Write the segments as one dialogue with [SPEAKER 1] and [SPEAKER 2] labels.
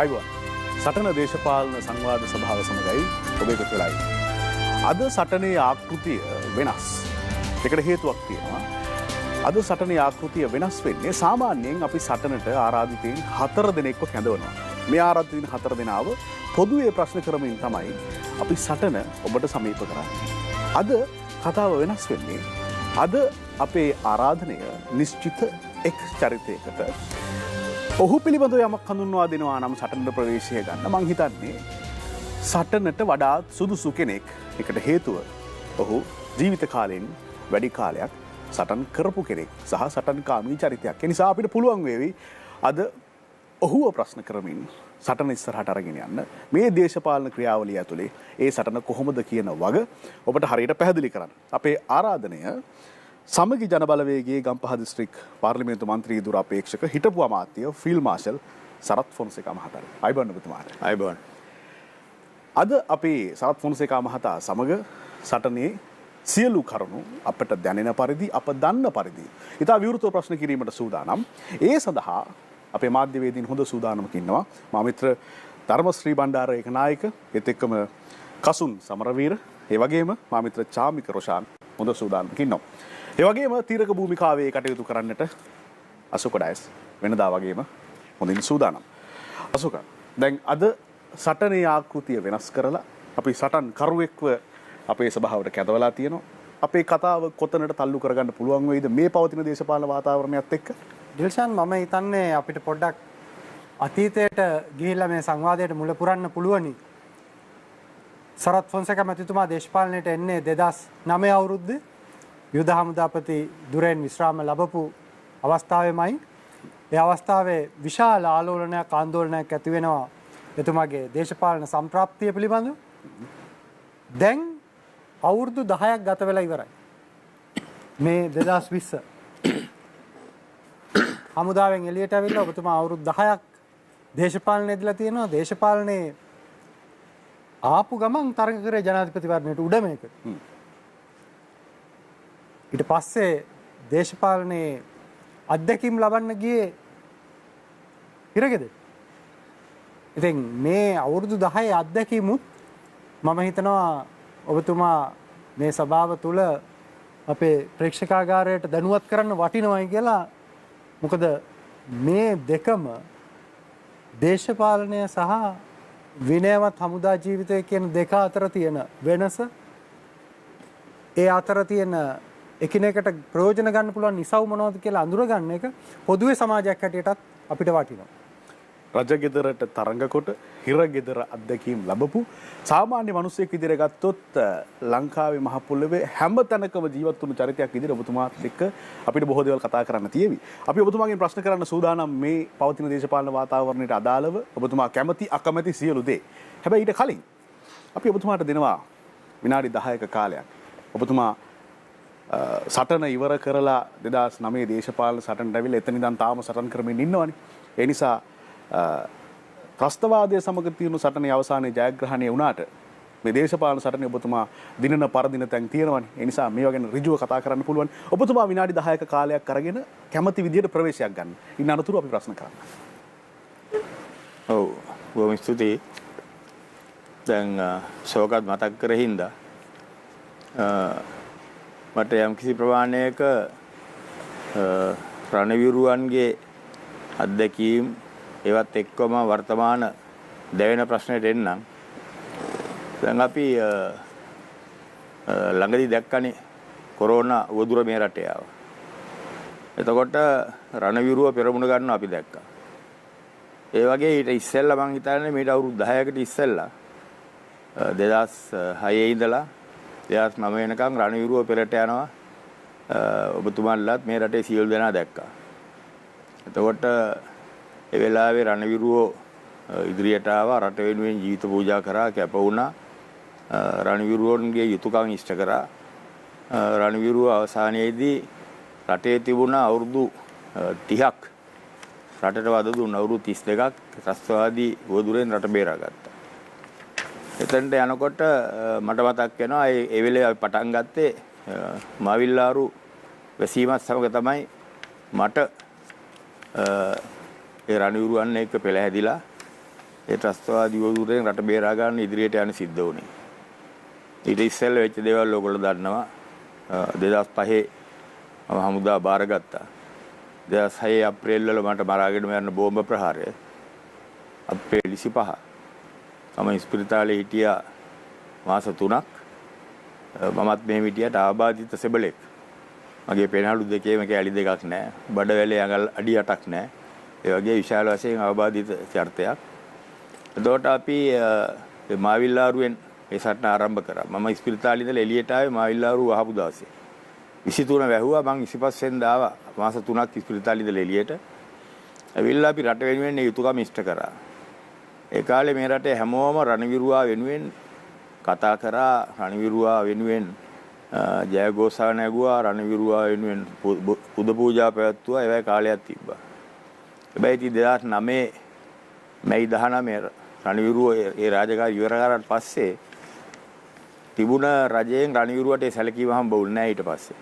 [SPEAKER 1] අයිබෝන් සටන දේශපාලන සංවාද සභාව සමගයි ඔබ එකතු වෙලා ඉන්නේ. අද සටනේ ආකෘතිය වෙනස්. ඒකට හේතුවක් තියෙනවා. අද සටනේ ආකෘතිය වෙනස් වෙන්නේ සාමාන්‍යයෙන් අපි සටනට ආරාධිතයින් 4 දෙනෙක්ව කැඳවනවා. මේ ආරාධිතයින් 4 දෙනාව පොදුවේ ප්‍රශ්න කරමින් තමයි අපි සටන ඔබට සමීප කරන්නේ. අද කතාව වෙනස් වෙන්නේ අද අපේ ආරාධනය නිශ්චිත එක් චරිතයකට ඔහු පිළිබඳව යමක් හඳුන්වා දෙනවා නම් සටනට ප්‍රවේශය ගන්න මං හිතන්නේ සටනට වඩා සුදුසු කෙනෙක්. ඒකට හේතුව ඔහු ජීවිත කාලෙන් වැඩි කාලයක් සටන් කරපු කෙනෙක් සහ සටන්කාමී චරිතයක්. ඒ නිසා අපිට පුළුවන් වේවි අද ඔහුව ප්‍රශ්න කරමින් සටන ඉස්සරහට අරගෙන යන්න. මේ දේශපාලන ක්‍රියාවලිය ඇතුලේ ඒ සටන කොහොමද කියන වග ඔබට හරියට පැහැදිලි කරන්න. අපේ ආරාධනය සමගි ජනබලවේගයේ ගම්පහ දිස්ත්‍රික් පාර්ලිමේන්තු මන්ත්‍රී දුර අපේක්ෂක හිටපු අමාත්‍ය ෆීල්ඩ් මාෂල් සරත් ෆොන්සේකා මහතාට. අයිබෝන් ඔබතුමාට.
[SPEAKER 2] අයිබෝන්.
[SPEAKER 1] අද අපි සරත් ෆොන්සේකා මහතා සමග සටනේ සියලු කරුණු අපට දැනෙන පරිදි අප දන්න පරිදි ඉතා විවෘතව ප්‍රශ්න කිරීමට සූදානම්. ඒ සඳහා අපේ මාධ්‍යවේදීන් හොඳ සූදානමක ඉන්නවා. මා මිත්‍ර ධර්මශ්‍රී බණ්ඩාර ඒකනායක, ඒත් එක්කම කසුන් සමරවීර, ඒ වගේම මා මිත්‍ර චාමික රොෂාන් හොඳ සූදානමක ඉන්නවා. ඒ වගේම තීරක භූමිකාවේ කටයුතු කරන්නට අශෝක ඩයස් වෙනදා වගේම හොඳින් සූදානම්. අශෝක, දැන් අද සටනේ ආකෘතිය වෙනස් කරලා අපි සටන් කරුවෙක්ව අපේ සභාවට කැඳවලා තියෙනවා. අපේ කතාව කොතනට තල්ලු කරගන්න පුළුවන් වෙයිද මේ පවතින දේශපාලන වාතාවරණයත් එක්ක?
[SPEAKER 3] දිල්ෂාන්, මම හිතන්නේ අපිට පොඩ්ඩක් අතීතයට ගිහිල්ලා මේ සංවාදයට මුල පුරන්න පුළුවනි. සරත් ෆොන්සේකා මැතිතුමා දේශපාලනයට එන්නේ 2009 අවුරුද්දේ යුද හමුදාපති දුරෙන් විශ්‍රාම ලැබපු අවස්ථාවේමයි. ඒ අවස්ථාවේ විශාල ආලෝලනයක් ආందోලනයක් ඇති වෙනවා එතුමාගේ දේශපාලන සම්ප්‍රාප්තිය පිළිබඳව. දැන් අවුරුදු 10ක් ගත වෙලා ඉවරයි. මේ 2020 හමුදාවෙන් එළියට ඇවිල්ලා ඔබතුමා අවුරුදු 10ක් දේශපාලනේ ඉඳලා තියෙනවා. දේශපාලනේ ආපු ගමන් තරඟ කරේ ජනාධිපතිවරණයට උඩ මේක. ඊට පස්සේ දේශපාලනේ අත්දැකීම් ලබන්න ගියේ ඉරගෙද. ඉතින් මේ අවුරුදු 10 අත්දැකීමුත් මම හිතනවා ඔබතුමා මේ සභාව තුළ අපේ ප්‍රේක්ෂකාගාරයට දැනුවත් කරන්න වටිනවයි කියලා. මොකද මේ දෙකම දේශපාලනය සහ විනයවත් හමුදා ජීවිතය කියන දෙක අතර තියෙන වෙනස, ඒ අතර තියෙන එකිනෙකට ප්‍රයෝජන ගන්න පුළුවන් නිසව් මොනවද කියලා අඳුරගන්න එක පොදුවේ සමාජයක් හැටියටත් අපිට වටිනවා.
[SPEAKER 1] රජගෙදරට තරඟ කොට හිරගෙදර අත්දැකීම් ලැබපු සාමාන්‍ය මිනිසෙක් විදිහට ගත්තොත් ලංකාවේ මහ පොළොවේ හැම තැනකම ජීවත් වුණු චරිතයක් විදිහට ඔබතුමාත් එක්ක අපිට බොහෝ දේවල් කතා කරන්න තියෙවි. අපි ඔබතුමාගෙන් ප්‍රශ්න කරන්න සූදානම් මේ පවතින දේශපාලන වාතාවරණයට අදාළව ඔබතුමා කැමති අකමැති සියලු දේ. හැබැයි ඊට කලින් අපි ඔබතුමාට දෙනවා විනාඩි 10ක කාලයක්. ඔබතුමා සටන ඉවර කරලා 2009 දේශපාලන සටනට ඇවිල්ලා එතන ඉඳන් තාම සටන් කරමින් ඉන්නවනේ. ඒ නිසා ත්‍රස්තවාදයේ සමග තියෙන සටනේ අවසානයේ ජයග්‍රහණය වුණාට මේ දේශපාලන සටනේ ඔබතුමා දිනන පරදින තැන් තියෙනවනේ. ඒ නිසා මේවා ගැන ඍජුව කතා කරන්න පුළුවන්. ඔබතුමා විනාඩි 10ක කාලයක් අරගෙන කැමති විදියට ප්‍රවේශයක් ගන්න. ඉන්න අනතුරු අපි ප්‍රශ්න කරන්න.
[SPEAKER 2] ඔව්, බොහොම ස්තුතියි. දැන් ශෝකත් මතක් කරහින්ද මට යම් කිසි ප්‍රමාණයක රණවිරුවන්ගේ අත්දැකීම් ඒවත් එක්කම වර්තමාන දැවෙන ප්‍රශ්නෙට එන්නම්. දැන් අපි ළඟදී දැක්කනේ කොරෝනා වදුර මේ රටේ ආවා. එතකොට රණවිරුව පෙරමුණ ගන්න අපි දැක්කා. ඒ වගේ ඊට ඉස්සෙල්ලා මං හිතන්නේ මේට අවුරුදු 10කට ඉස්සෙල්ලා 2006 ඉඳලා 2009 වෙනකම් රණවිරුව පෙරට යනවා. ඔබතුමාලත් මේ රටේ සියලු දෙනා දැක්කා. එතකොට ඒ වෙලාවේ රණවිරුවෝ ඉදිරියට ආවා, රට වෙනුවෙන් ජීවිත පූජා කරා, කැප වුණා. රණවිරුවන්ගේ යුතුයකම් ඉෂ්ට කරා. රණවිරුව අවසානයේදී රටේ තිබුණ අවුරුදු 30ක් රටට වද දුන්න අවුරුදු 32ක් ත්‍රස්තවාදී වදුරෙන් රට බේරාගත්තා. එතනට යනකොට මට මතක් වෙනවා ඒ වෙලේ අපි පටන් ගත්තේ මාවිල්ලාරු වැසීමත් සමග තමයි මට ඒ රණවිරුවන් එක්ක පෙළ හැදිලා ඒ ත්‍රස්තවාදී යෝධුරෙන් රට බේරා ගන්න ඉදිරියට යන්න සිද්ධ වුණේ. ඊට ඉස්සෙල්ලා වෙච්ච දේවල් ඔයගොල්ලෝ දන්නවා. 2005 මම හමුදා බාරගත්තා. 2006 අප්‍රේල් වල මට මරාගෙන යන බෝම්බ ප්‍රහාරය අප්‍රේල් 25 මම ඉස්පිරිතාලේ හිටියා මාස 3ක්. මමත් මෙහෙම හිටියට ආබාධිත සෙබලෙක්. මගේ පෙනහළු දෙකේම කැලි දෙකක් නැහැ. බඩවැලේ අඟල් අඩි 8ක් නැහැ. ඒ වගේ විශාල වශයෙන් ආබාධිත චරිතයක්. එතකොට අපි මාවිල්ලාරුවෙන් ඒ සටන ආරම්භ කරා. මම ඉස්පිරිතාලේ ඉඳලා එළියට ආවේ මාවිල්ලාරුව වහපු දවසේ. 23 වැහුවා. මම 25 වෙනිදා ආවා. මාස 3ක් ඉස්පිරිතාලේ ඉඳලා එළියට. ඇවිල්ලා අපි රට වෙනුවෙන් යුතුයකම් ඉෂ්ට කරා. ඒ කාලේ මේ රටේ හැමෝම රණවිරුවා වෙනුවෙන් කතා කරා. රණවිරුවා වෙනුවෙන් ජයഘോഷා නැගුවා. රණවිරුවා වෙනුවෙන් පුද පූජා පැවැත්තුවා. ඒවයි කාලයක් තිබ්බා. හැබැයි ඉතින් 2009 මැයි 19 රණවිරුව ඒ රාජකාරී ඉවර කරාට පස්සේ තිබුණ රජයෙන් රණවිරුවට ඒ සැලකීම හම්බුනේ නැහැ ඊට පස්සේ.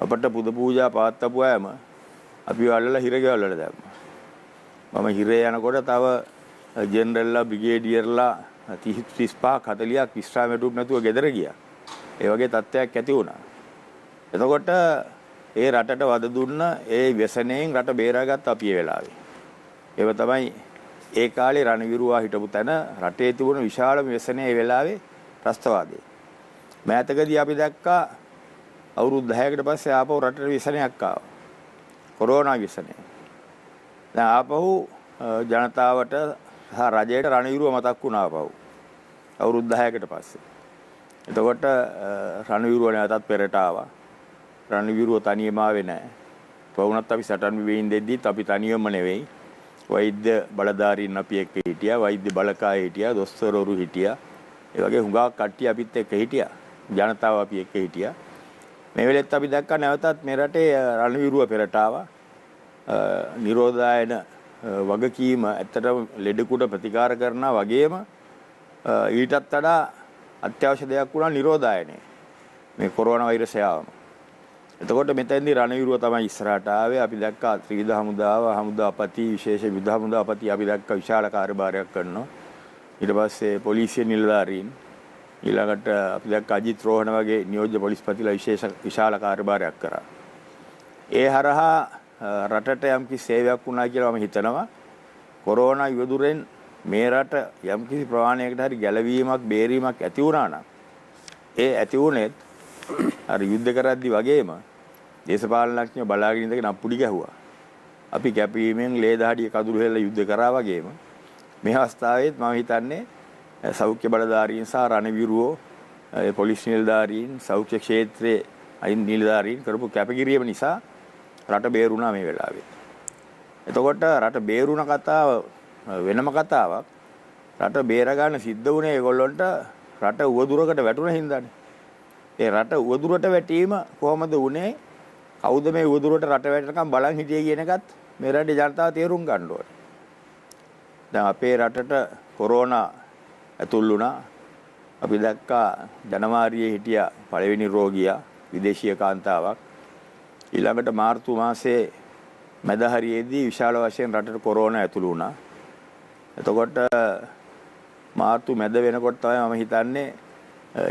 [SPEAKER 2] අපට පුද පූජා පවත්වපු අයම අපි වලලා හිරගෙවල් වල දැම්මා. මම හිරේ යනකොට තව ජෙනරල්ලා බ්‍රිගේඩියර්ලා 35 40ක් විශ්‍රාම වැටුප් නැතුව ගෙදර ගියා. ඒ වගේ තත්ත්වයක් ඇති වුණා. එතකොට ඒ රටට වද දුන්න ඒ व्यसනයෙන් රට බේරාගත්ත අපි ඒ වෙලාවේ. ඒව තමයි ඒ කාලේ රණවිරුවා හිටපු තැන රටේ තිබුණ විශාලම व्यසනය ඒ වෙලාවේ ත්‍රස්තවාදී. මෑතකදී අපි දැක්කා අවුරුදු 10කට පස්සේ ආපහු රටට व्यසනයක් ආවා. කොරෝනා व्यසනය. දැන් ආපහු ජනතාවට සහ රජයට රණවිරුව මතක් වුණා ආපහු. අවුරුදු 10කට පස්සේ. එතකොට රණවිරුව නැවතත් පෙරට ආවා. රණවිරුව තනියම ආවේ නැහැ. වුණත් අපි සටන් විවේින් දෙද්දිත් අපි තනියම නෙවෙයි. වෛද්‍ය බලධාරීන් අපි එක්ක හිටියා. වෛද්‍ය බලකාය හිටියා. දොස්තරවරු හිටියා. ඒ වගේ හුඟක් කට්ටිය අපිත් එක්ක හිටියා. ජනතාව අපි එක්ක හිටියා. මේ වෙලෙත් අපි දැක්කා නැවතත් මේ රටේ රණවිරුව පෙරට ආවා. නිරෝධායන වගකීම ඇත්තටම ලෙඩකුට ප්‍රතිකාර කරනා වගේම ඊටත් වඩා අත්‍යවශ්‍ය දෙයක් වුණා නිරෝධායනය. මේ කොරෝනා වෛරසය ආවම. එතකොට මෙතෙන්දී රණවිරුව තමයි ඉස්සරහට ආවේ. අපි දැක්කා ත්‍රිවිධ හමුදාව, හමුදාපති, විශේෂ විධ හමුදාපති අපි දැක්කා විශාල කාර්යභාරයක් කරනවා. ඊට පස්සේ පොලිසිය නිලධාරීන් ඊළඟට අපි දැක්කා අජිත් රෝහණ වගේ නියෝජ්‍ය පොලිස්පතිලා විශාල කාර්යභාරයක් කරා. ඒ හරහා රටට යම්කිසි සේවයක් වුණා කියලා මම හිතනවා. කොරෝනා යුදුරෙන් මේ රට යම්කිසි ප්‍රමාණයකට හරි ගැලවීමක්, බේරීමක් ඇති වුණා නම් ඒ ඇති වුණෙත් අර යුද්ධ කරද්දි වගේම දේශපාලනඥයෝ බලාගෙන ඉඳගෙන අප්පුඩි ගැහුවා. අපි කැපීමෙන් ලේ දහඩිය කඳුළු හෙල්ල යුද්ධ කරා වගේම මේ අවස්ථාවේත් මම හිතන්නේ සෞඛ්‍ය බලධාරීන් සහ රණවිරුවෝ, පොලිස් නිලධාරීන්, සෞඛ්‍ය ක්ෂේත්‍රයේ අයින් නිලධාරීන් කරපු කැපකිරීම නිසා රට බේරුණා මේ වෙලාවේ. එතකොට රට බේරුණ කතාව වෙනම කතාවක්. රට බේර ගන්න සිද්ධ වුණේ ඒගොල්ලන්ට රට උවදුරකට වැටුණ හින්දානේ. ඒ රට උවදුරට වැටීම කොහොමද වුනේ? කවුද මේ උවදුරට රට වැටෙනකම් බලන් හිටියේ කියන එකත් මේ රටේ ජනතාව තේරුම් ගන්න ඕනේ. දැන් අපේ රටට කොරෝනා ඇතුල් වුණා. අපි දැක්කා ජනවාරියේ හිටියා පළවෙනි රෝගියා විදේශීය කාන්තාවක්. ඊළඟට මාර්තු මාසයේ මැද හරියේදී විශාල වශයෙන් රටට කොරෝනා ඇතුළු වුණා. එතකොට මාර්තු මැද වෙනකොට තමයි මම හිතන්නේ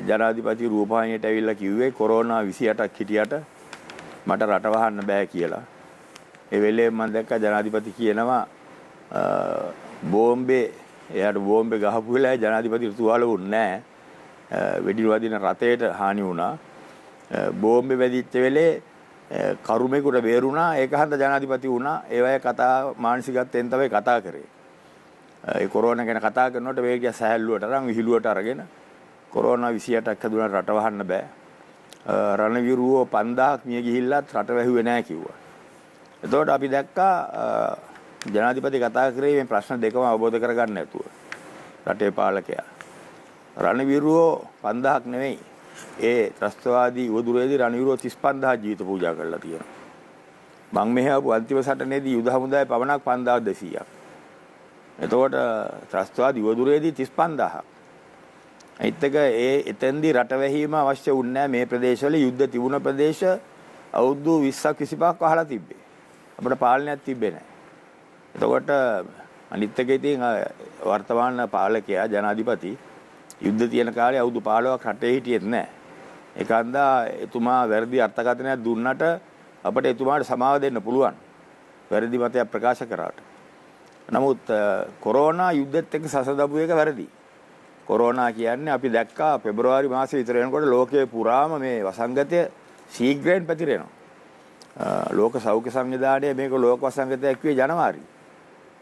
[SPEAKER 2] ජනාධිපති රූපවාහිනියට ඇවිල්ලා කිව්වේ කොරෝනා 28ක් හිටියට මට රට වහන්න බෑ කියලා. ඒ වෙලේ මම දැක්කා ජනාධිපති කියනවා බෝම්බේ එයාට බෝම්බේ ගහපු වෙලාවේ ජනාධිපතිට තුවාල වුණේ නැහැ. වෙඩි වදින රථයට හානි වුණා. බෝම්බේ වැදිච්ච වෙලේ කරුමේකට බේරුණා. ඒක හන්ද ජනාධිපති වුණා. ඒ වගේ කතා මානසිකත්වයෙන් තමයි කතා කරේ. ඒ කොරෝනා ගැන කතා කරනකොට වේගය සහැල්ලුවට අරන් විහිළුවට අරගෙන කොරෝනා 28ක් හැදුණා රට වහන්න බෑ. රණවිරුවෝ 5000ක් මිය ගිහිල්ලත් රට වැහුවේ නැහැ කිව්වා. එතකොට අපි දැක්කා ජනාධිපති කතා කරේ මේ ප්‍රශ්න දෙකම අවබෝධ කරගන්න නැතුව. රටේ පාලකයා. රණවිරුවෝ 5000ක් නෙවෙයි. ඒ ත්‍රස්තවාදී උවදුරේදී රණවිරුවෝ 35000 ජීවිත පූජා කරලා තියෙනවා. මං මෙහි ආපු අන්තිම සටනේදී යුද හමුදාවේ පවණක් 5200ක්. එතකොට ත්‍රස්තවාදී උවදුරේදී 35000ක්. අනිත් එක එතෙන්දී රට වැහිම අවශ්‍ය වුණේ නැහැ. මේ ප්‍රදේශවල යුද්ධ තිබුණ ප්‍රදේශ අවුරුදු 20ක් 25ක් වහලා තිබ්බේ. අපිට පාලනයක් තිබ්බේ නැහැ. එතකොට අනිත් එක ඉතින් වර්තමාන පාලකයා ජනාධිපති යුද්ධ තියෙන කාලේ අවුරුදු 15ක් රටේ හිටියෙත් නැහැ. ඒකන්දා එතුමා වැරදි අර්ථකථනයක් දුන්නට අපිට එතුමාට සමාව දෙන්න පුළුවන්. වැරදි මතයක් ප්‍රකාශ කරාට. නමුත් කොරෝනා යුද්ධෙත් එක්ක සසදපු එක වැරදි. කොරෝනා කියන්නේ අපි දැක්කා පෙබරවාරි මාසෙ විතර වෙනකොට ලෝකයේ පුරාම මේ වසංගතය ශීඝ්‍රයෙන් පැතිරෙනවා. ලෝක සෞඛ්‍ය සංවිධානය මේක ලෝක වසංගතයක් කිව්වේ ජනවාරි.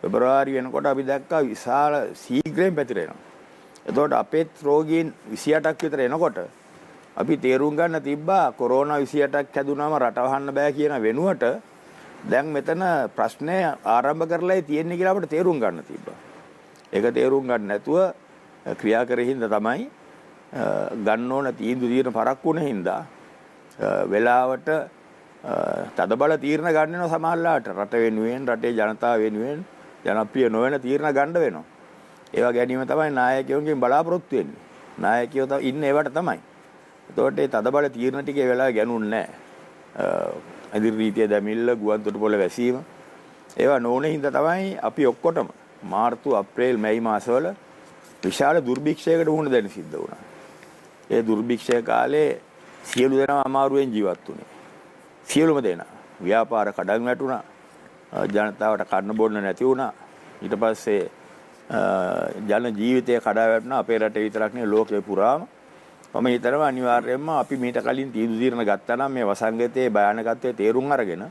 [SPEAKER 2] පෙබරවාරි වෙනකොට අපි දැක්කා විශාල ශීඝ්‍රයෙන් පැතිරෙනවා. එතකොට අපේ රෝගීන් 28ක් විතර එනකොට අපි තේරුම් ගන්න තිබ්බා කොරෝනා 28ක් හැදුනම රට වහන්න බෑ කියන වෙනුවට දැන් මෙතන ප්‍රශ්නය ආරම්භ කරලායි තියෙන්නේ කියලා අපිට තේරුම් ගන්න තිබ්බා. ඒක තේරුම් ගන්න නැතුව ක්‍රියා කරේ හින්දා තමයි ගන්න ඕන තීන්දුව తీරන පරක්කුණ හින්දා වෙලාවට තදබල තීරණ ගන්න වෙනවා සමහරලාට රට වෙනුවෙන් රටේ ජනතාව වෙනුවෙන් ජනප්‍රිය නොවන තීරණ ගන්න වෙනවා. ඒවා ගැනීම තමයි නායකයන්ගෙන් බලාපොරොත්තු වෙන්නේ. නායකයෝ ඉන්නේ ඒවට තමයි. එතකොට මේ තදබල තීරණ ටික ඒ වෙලාවේ ගනුන්නේ නැහැ. අදිරි රීතිය දැමිල්ල ගුවන් තොටුපොළ වැසීම ඒවා නොවුනේ හින්දා තමයි අපි ඔක්කොටම මාර්තු අප්‍රේල් මැයි මාසවල විශාල දුර්භික්ෂයකට වුණ දෙන්න සිද්ධ වුණා. ඒ දුර්භික්ෂය කාලේ සියලු දෙනා අමාරුවෙන් ජීවත් වුණේ. සියලුම දෙනා ව්‍යාපාර කඩන් වැටුණා. ජනතාවට කන්න බොන්න නැති වුණා. ඊට පස්සේ ජන ජීවිතය කඩා වැටුණා. අපේ රටේ විතරක් නෙවෙයි ලෝකේ පුරාම. මම හිතනවා අනිවාර්යයෙන්ම අපි මීට කලින් තීන්දුව తీරන ගත්තා නම් මේ වසංගතයේ භයානකත්වයේ තේරුම් අරගෙන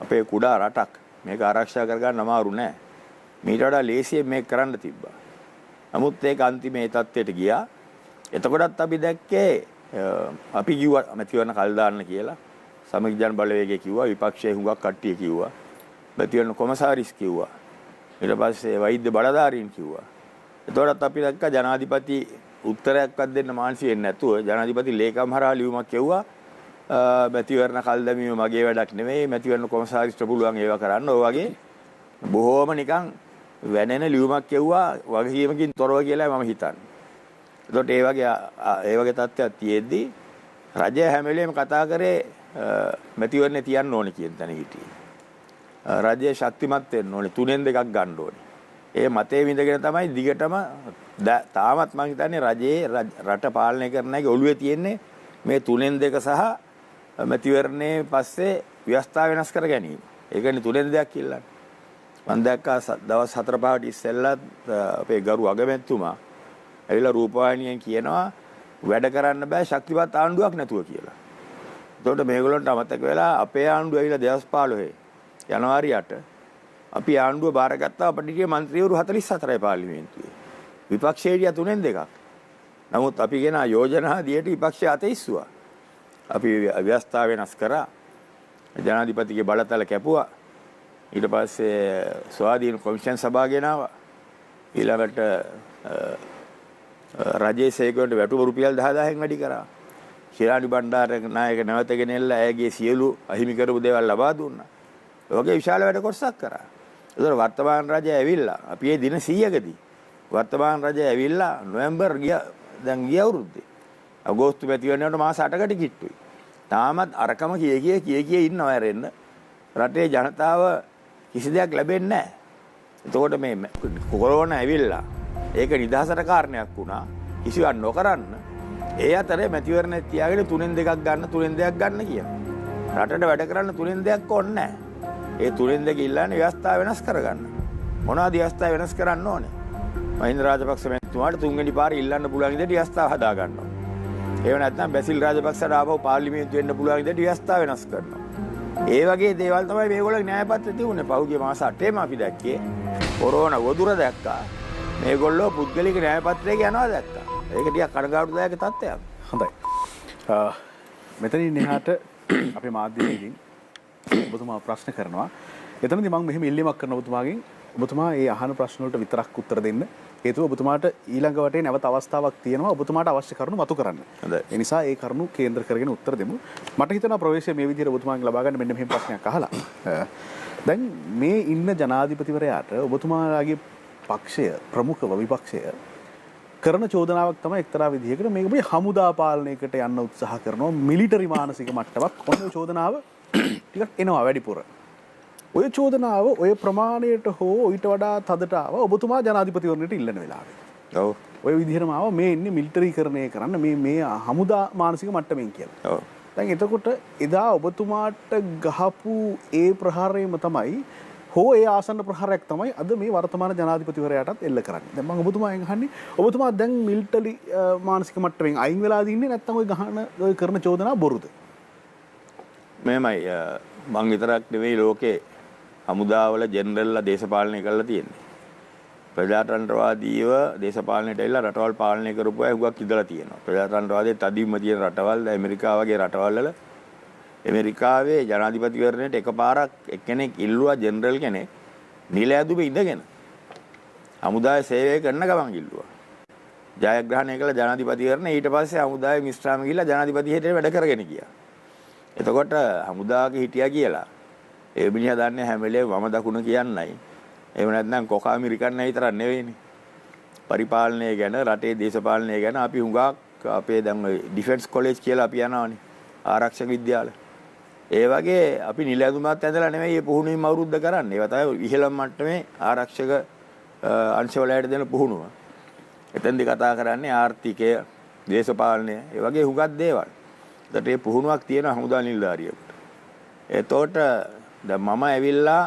[SPEAKER 2] අපේ කුඩා රටක් මේක ආරක්ෂා කරගන්න අමාරු නෑ. මීට වඩා ලේසියෙන් මේක කරන්න තිබ්බා. නමුත් ඒක අන්තිමේ තත්ත්වයට ගියා. එතකොටත් අපි දැක්කේ අපි කිව්වා මැතිවරණ කල් දාන්න කියලා. සමගි ජන බලවේගය කිව්වා, විපක්ෂයේ හුඟක් කට්ටිය කිව්වා. මැතිවරණ කොමසාරිස් කිව්වා. ඊට පස්සේ වෛද්‍ය බලධාරීන් කිව්වා. එතකොටත් අපි දැක්කා ජනාධිපති උත්තරයක්වත් දෙන්න මානසි වෙන්නේ නැතුව ජනාධිපති ලේකම් හරහා ලියුමක් කියුවා මැතිවරණ කල් දැමීම මගේ වැඩක් නෙමෙයි මැතිවරණ කොමසාරිස්ට පුළුවන් ඒවා කරන්න. ඔය වගේ බොහෝම නිකන් වැනෙන ලියුමක් කියුවා වගකීමකින් තොරව කියලා මම හිතන්නේ. එතකොට ඒ වගේ තත්ත්වයක් තියෙද්දි රජය හැම වෙලේම කතා කරේ මැතිවරණේ තියන්න ඕනේ කියන තැන හිටියේ. රජය ශක්තිමත් වෙන්න ඕනේ 3න් 2ක් ගන්න ඕනේ. ඒ මතේ විඳගෙන තමයි දිගටම තාමත් මම හිතන්නේ රජයේ රට පාලනය කරන එක ඔළුවේ තියෙන්නේ මේ 3න් 2 සහ මැතිවරණේ පස්සේ ව්‍යවස්ථාව වෙනස් කර ගැනීම. ඒකනේ 3න් 2ක් කියලා. මම දැක්කා දවස් 4-5කට ඉස්සෙල්ලා අපේ ගරු අගමැතිතුමා ඇවිල්ලා රූපවාහිනියෙන් කියනවා වැඩ කරන්න බෑ ශක්තිමත් ආණ්ඩුවක් නැතුව කියලා. එතකොට මේගොල්ලන්ට අමතක වෙලා අපේ ආණ්ඩුව ඇවිල්ලා 2015 ජනවාරි 8 අපි ආණ්ඩුව බාරගත්තා අපිට ගියේ മന്ത്രിවරු 44යි පාර්ලිමේන්තුවේ. විපක්ෂයේ 3න් 2ක්. නමුත් අපි ගෙන යෝජනා දියට විපක්ෂය අතීස්සුවා. අපි ව්‍යවස්ථාව වෙනස් කරා. ජනාධිපතිගේ බලතල කැපුවා. ඊට පස්සේ ස්වාධීන කොමිෂන් සභාව ගෙනාවා. ඊළඟට රජයේ සේවකයන්ට වැටුප රුපියල් 10000න් වැඩි කරා. ශිරාණි බණ්ඩාරනායක නැවත ගෙනෙල්ලා ඇයගේ සියලු අහිමි කරපු දේවල් ලබා දුන්නා. ඔයගේ විශාල වැඩ කොටසක් කරා. ඒතර වර්තමාන රජය ඇවිල්ලා අපි මේ දින 100කදී වර්තමාන රජය ඇවිල්ලා නොවැම්බර් දැන් ගිය අවුරුද්දේ අගෝස්තු මැතිවරණයට මාස 8කට කිට්ටුයි. තාමත් අරකම කිය ඉන්නවා ඇරෙන්න. රටේ ජනතාව කිසි දෙයක් ලැබෙන්නේ නැහැ. එතකොට මේ කොරෝනා ඇවිල්ලා ඒක නිදහසට කාරණයක් වුණා. කිසිවක් නොකරන්න. ඒ අතරේ මැතිවරණේ තියාගෙන 3න් 2ක් ගන්න 3න් 2ක් ගන්න කියනවා. රටට වැඩ කරන්න 3න් 2ක් ඕනේ නැහැ. ඒ 3න් 2 ඉල්ලන්නේ ව්‍යවස්ථාව වෙනස් කරගන්න. මොනවද ව්‍යවස්ථාව වෙනස් කරන්න ඕනේ? මහින්ද රාජපක්ෂ මැතිතුමාට 3 වෙනි පාරේ ඉල්ලන්න පුළුවන් විදිහට ව්‍යවස්ථාව හදා ගන්නවා. ඒව නැත්නම් බැසිල් රාජපක්ෂට ආපහු පාර්ලිමේන්තු වෙන්න පුළුවන් විදිහට ව්‍යවස්ථාව වෙනස් කරනවා. ඒ වගේ දේවල් තමයි මේගොල්ලෝ න්‍යායපත්‍රය තිබුණේ. පහුගිය මාස 8ේම අපි දැක්කේ කොරෝනා වදුර දැක්කා. මේගොල්ලෝ පුද්ගලික න්‍යායපත්‍රයක යනවා දැක්කා. ඒක ටිකක් කනගාටුදායක තත්ත්වයක්.
[SPEAKER 1] හොඳයි. මෙතනින් එහාට අපේ මාධ්‍යවේදීන් ඔබතුමා ප්‍රශ්න කරනවා. එතනදී මම මෙහෙම ඉල්ලීමක් කරනවා ඔබතුමාගෙන්. ඔබතුමා මේ අහන ප්‍රශ්න වලට විතරක් උත්තර දෙන්න. හේතුව ඔබතුමාට ඊළඟ වටේ නැවත අවස්ථාවක් තියෙනවා ඔබතුමාට අවශ්‍ය කරුණු මතු කරන්න. ඒ නිසා ඒ කරුණු කේන්ද්‍ර කරගෙන උත්තර දෙමු. මට හිතෙනවා ප්‍රවේශය මේ විදිහට ඔබතුමාගෙන් ලබා ගන්න මෙන්න මෙහෙම ප්‍රශ්නයක් අහලා. දැන් මේ ඉන්න ජනාධිපතිවරයාට ඔබතුමාගේ පක්ෂය ප්‍රමුඛව විපක්ෂය කරන චෝදනාවක් තමයි එක්තරා විදිහකට මේක මේ හමුදා පාලනයකට යන්න උත්සාහ කරනවා මිලිටරි මානසික මට්ටමක් ඔන්න චෝදනාව ටිකක් එනවා වැඩිපුර. ඔය චෝදනාව ඔය ප්‍රමාණයට හෝ ඊට වඩා තදට ආව ඔබතුමා ජනාධිපතිවරණයට ඉල්ලන වෙලාවේ.
[SPEAKER 2] ඔව්.
[SPEAKER 1] ඔය විදිහටම ආව මේ ඉන්නේ මිලිටරිකරණය කරන්න මේ හමුදා මානසික මට්ටමින් කියලා.
[SPEAKER 2] ඔව්.
[SPEAKER 1] දැන් එතකොට එදා ඔබතුමාට ගහපු ඒ ප්‍රහාරයම තමයි හෝ ඒ ආසන්න ප්‍රහාරයක් තමයි අද මේ වර්තමාන ජනාධිපතිවරයාටත් එල්ල කරන්නේ. දැන් මම ඔබතුමාගෙන් අහන්නේ ඔබතුමා දැන් මිලිටරි මානසික මට්ටමින් අයින් වෙලා දින්නේ නැත්නම් ඔය කරන චෝදනා බොරුද?
[SPEAKER 2] මෙහෙමයි මං විතරක් නෙවෙයි ලෝකේ හමුදාවල ජෙනරල්ලා දේශපාලනය කරලා තියෙන්නේ. ප්‍රජාතන්ත්‍රවාදීව දේශපාලනයට ඇවිල්ලා රටවල් පාලනය කරපු අය හුඟක් ඉඳලා තියෙනවා. ප්‍රජාතන්ත්‍රවාදයේ තදින්ම තියෙන රටවල් ඇමරිකාව වගේ රටවල් වල ඇමරිකාවේ ජනාධිපතිවරණයට එකපාරක් එක්කෙනෙක් ඉල්ලුවා ජෙනරල් කෙනෙක් නිල ඇදුමේ ඉඳගෙන හමුදාවේ සේවය කරන ගමන් ඉල්ලුවා. ජයග්‍රහණය කළ ජනාධිපතිවරණ ඊට පස්සේ හමුදාවේ මිස්ට්‍රාම ගිහිල්ලා ජනාධිපති හිටියට වැඩ කරගෙන ගියා. එතකොට හමුදාවක හිටියා කියලා ඒ මිනිහා දන්නේ හැම වෙලේම වම දකුණ කියන්නයි. එහෙම නැත්නම් කොකා අමරිකන් විතරක් නෙවෙයිනේ. පරිපාලනය ගැන රටේ දේශපාලනය ගැන අපි හුඟක් අපේ දැන් ඩිෆෙන්ස් කොලෙජ් කියලා අපි යනවානේ. ආරක්ෂක විද්‍යාල. ඒ වගේ අපි නිල ඇඳුමත් ඇඳලා නෙවෙයි මේ පුහුණුවීම් අවුරුද්ද කරන්නේ. ඒවා තමයි ඉහළම මට්ටමේ ආරක්ෂක අංශවලට දෙන පුහුණුව. එතෙන්දි කතා කරන්නේ ආර්ථිකය, දේශපාලනය, ඒ වගේ හුඟක් දේවල්. ඒකට මේ පුහුණුවක් තියෙන හමුදා නිලධාරියෙකුට. එතකොට දැන් මම ඇවිල්ලා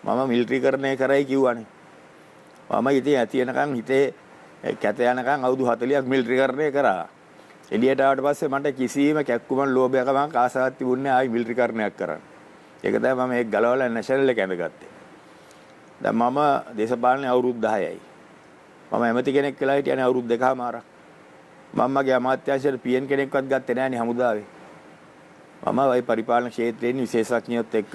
[SPEAKER 2] මම මිලිටරිකරණය කරයි කිව්වනේ. මම ඉතින් ඇති වෙනකන් හිතේ කැත යනකන් අවුරුදු 40ක් මිලිටරිකරණය කරා. එළියට ආවට පස්සේ මට කිසිම කැක්කුමක් ලෝභයකමක් ආසාවක් තිබුණේ ආයි මිලිටරිකරණයක් කරන්න. ඒක තමයි මම ඒක ගලවලා නැෂනල් එක ඇඳගත්තේ. දැන් මම දේශපාලනේ අවුරුදු 10යි. මම ඇමති කෙනෙක් වෙලා හිටියනේ අවුරුදු 2කමාරක්. මම මගේ අමාත්‍යාංශයට පීඑන් කෙනෙක්වත් ගත්තේ නැහැ නේ හමුදාවේ. මම වයි පරිපාලන ක්ෂේත්‍රයේ විශේෂඥයොත් එක්ක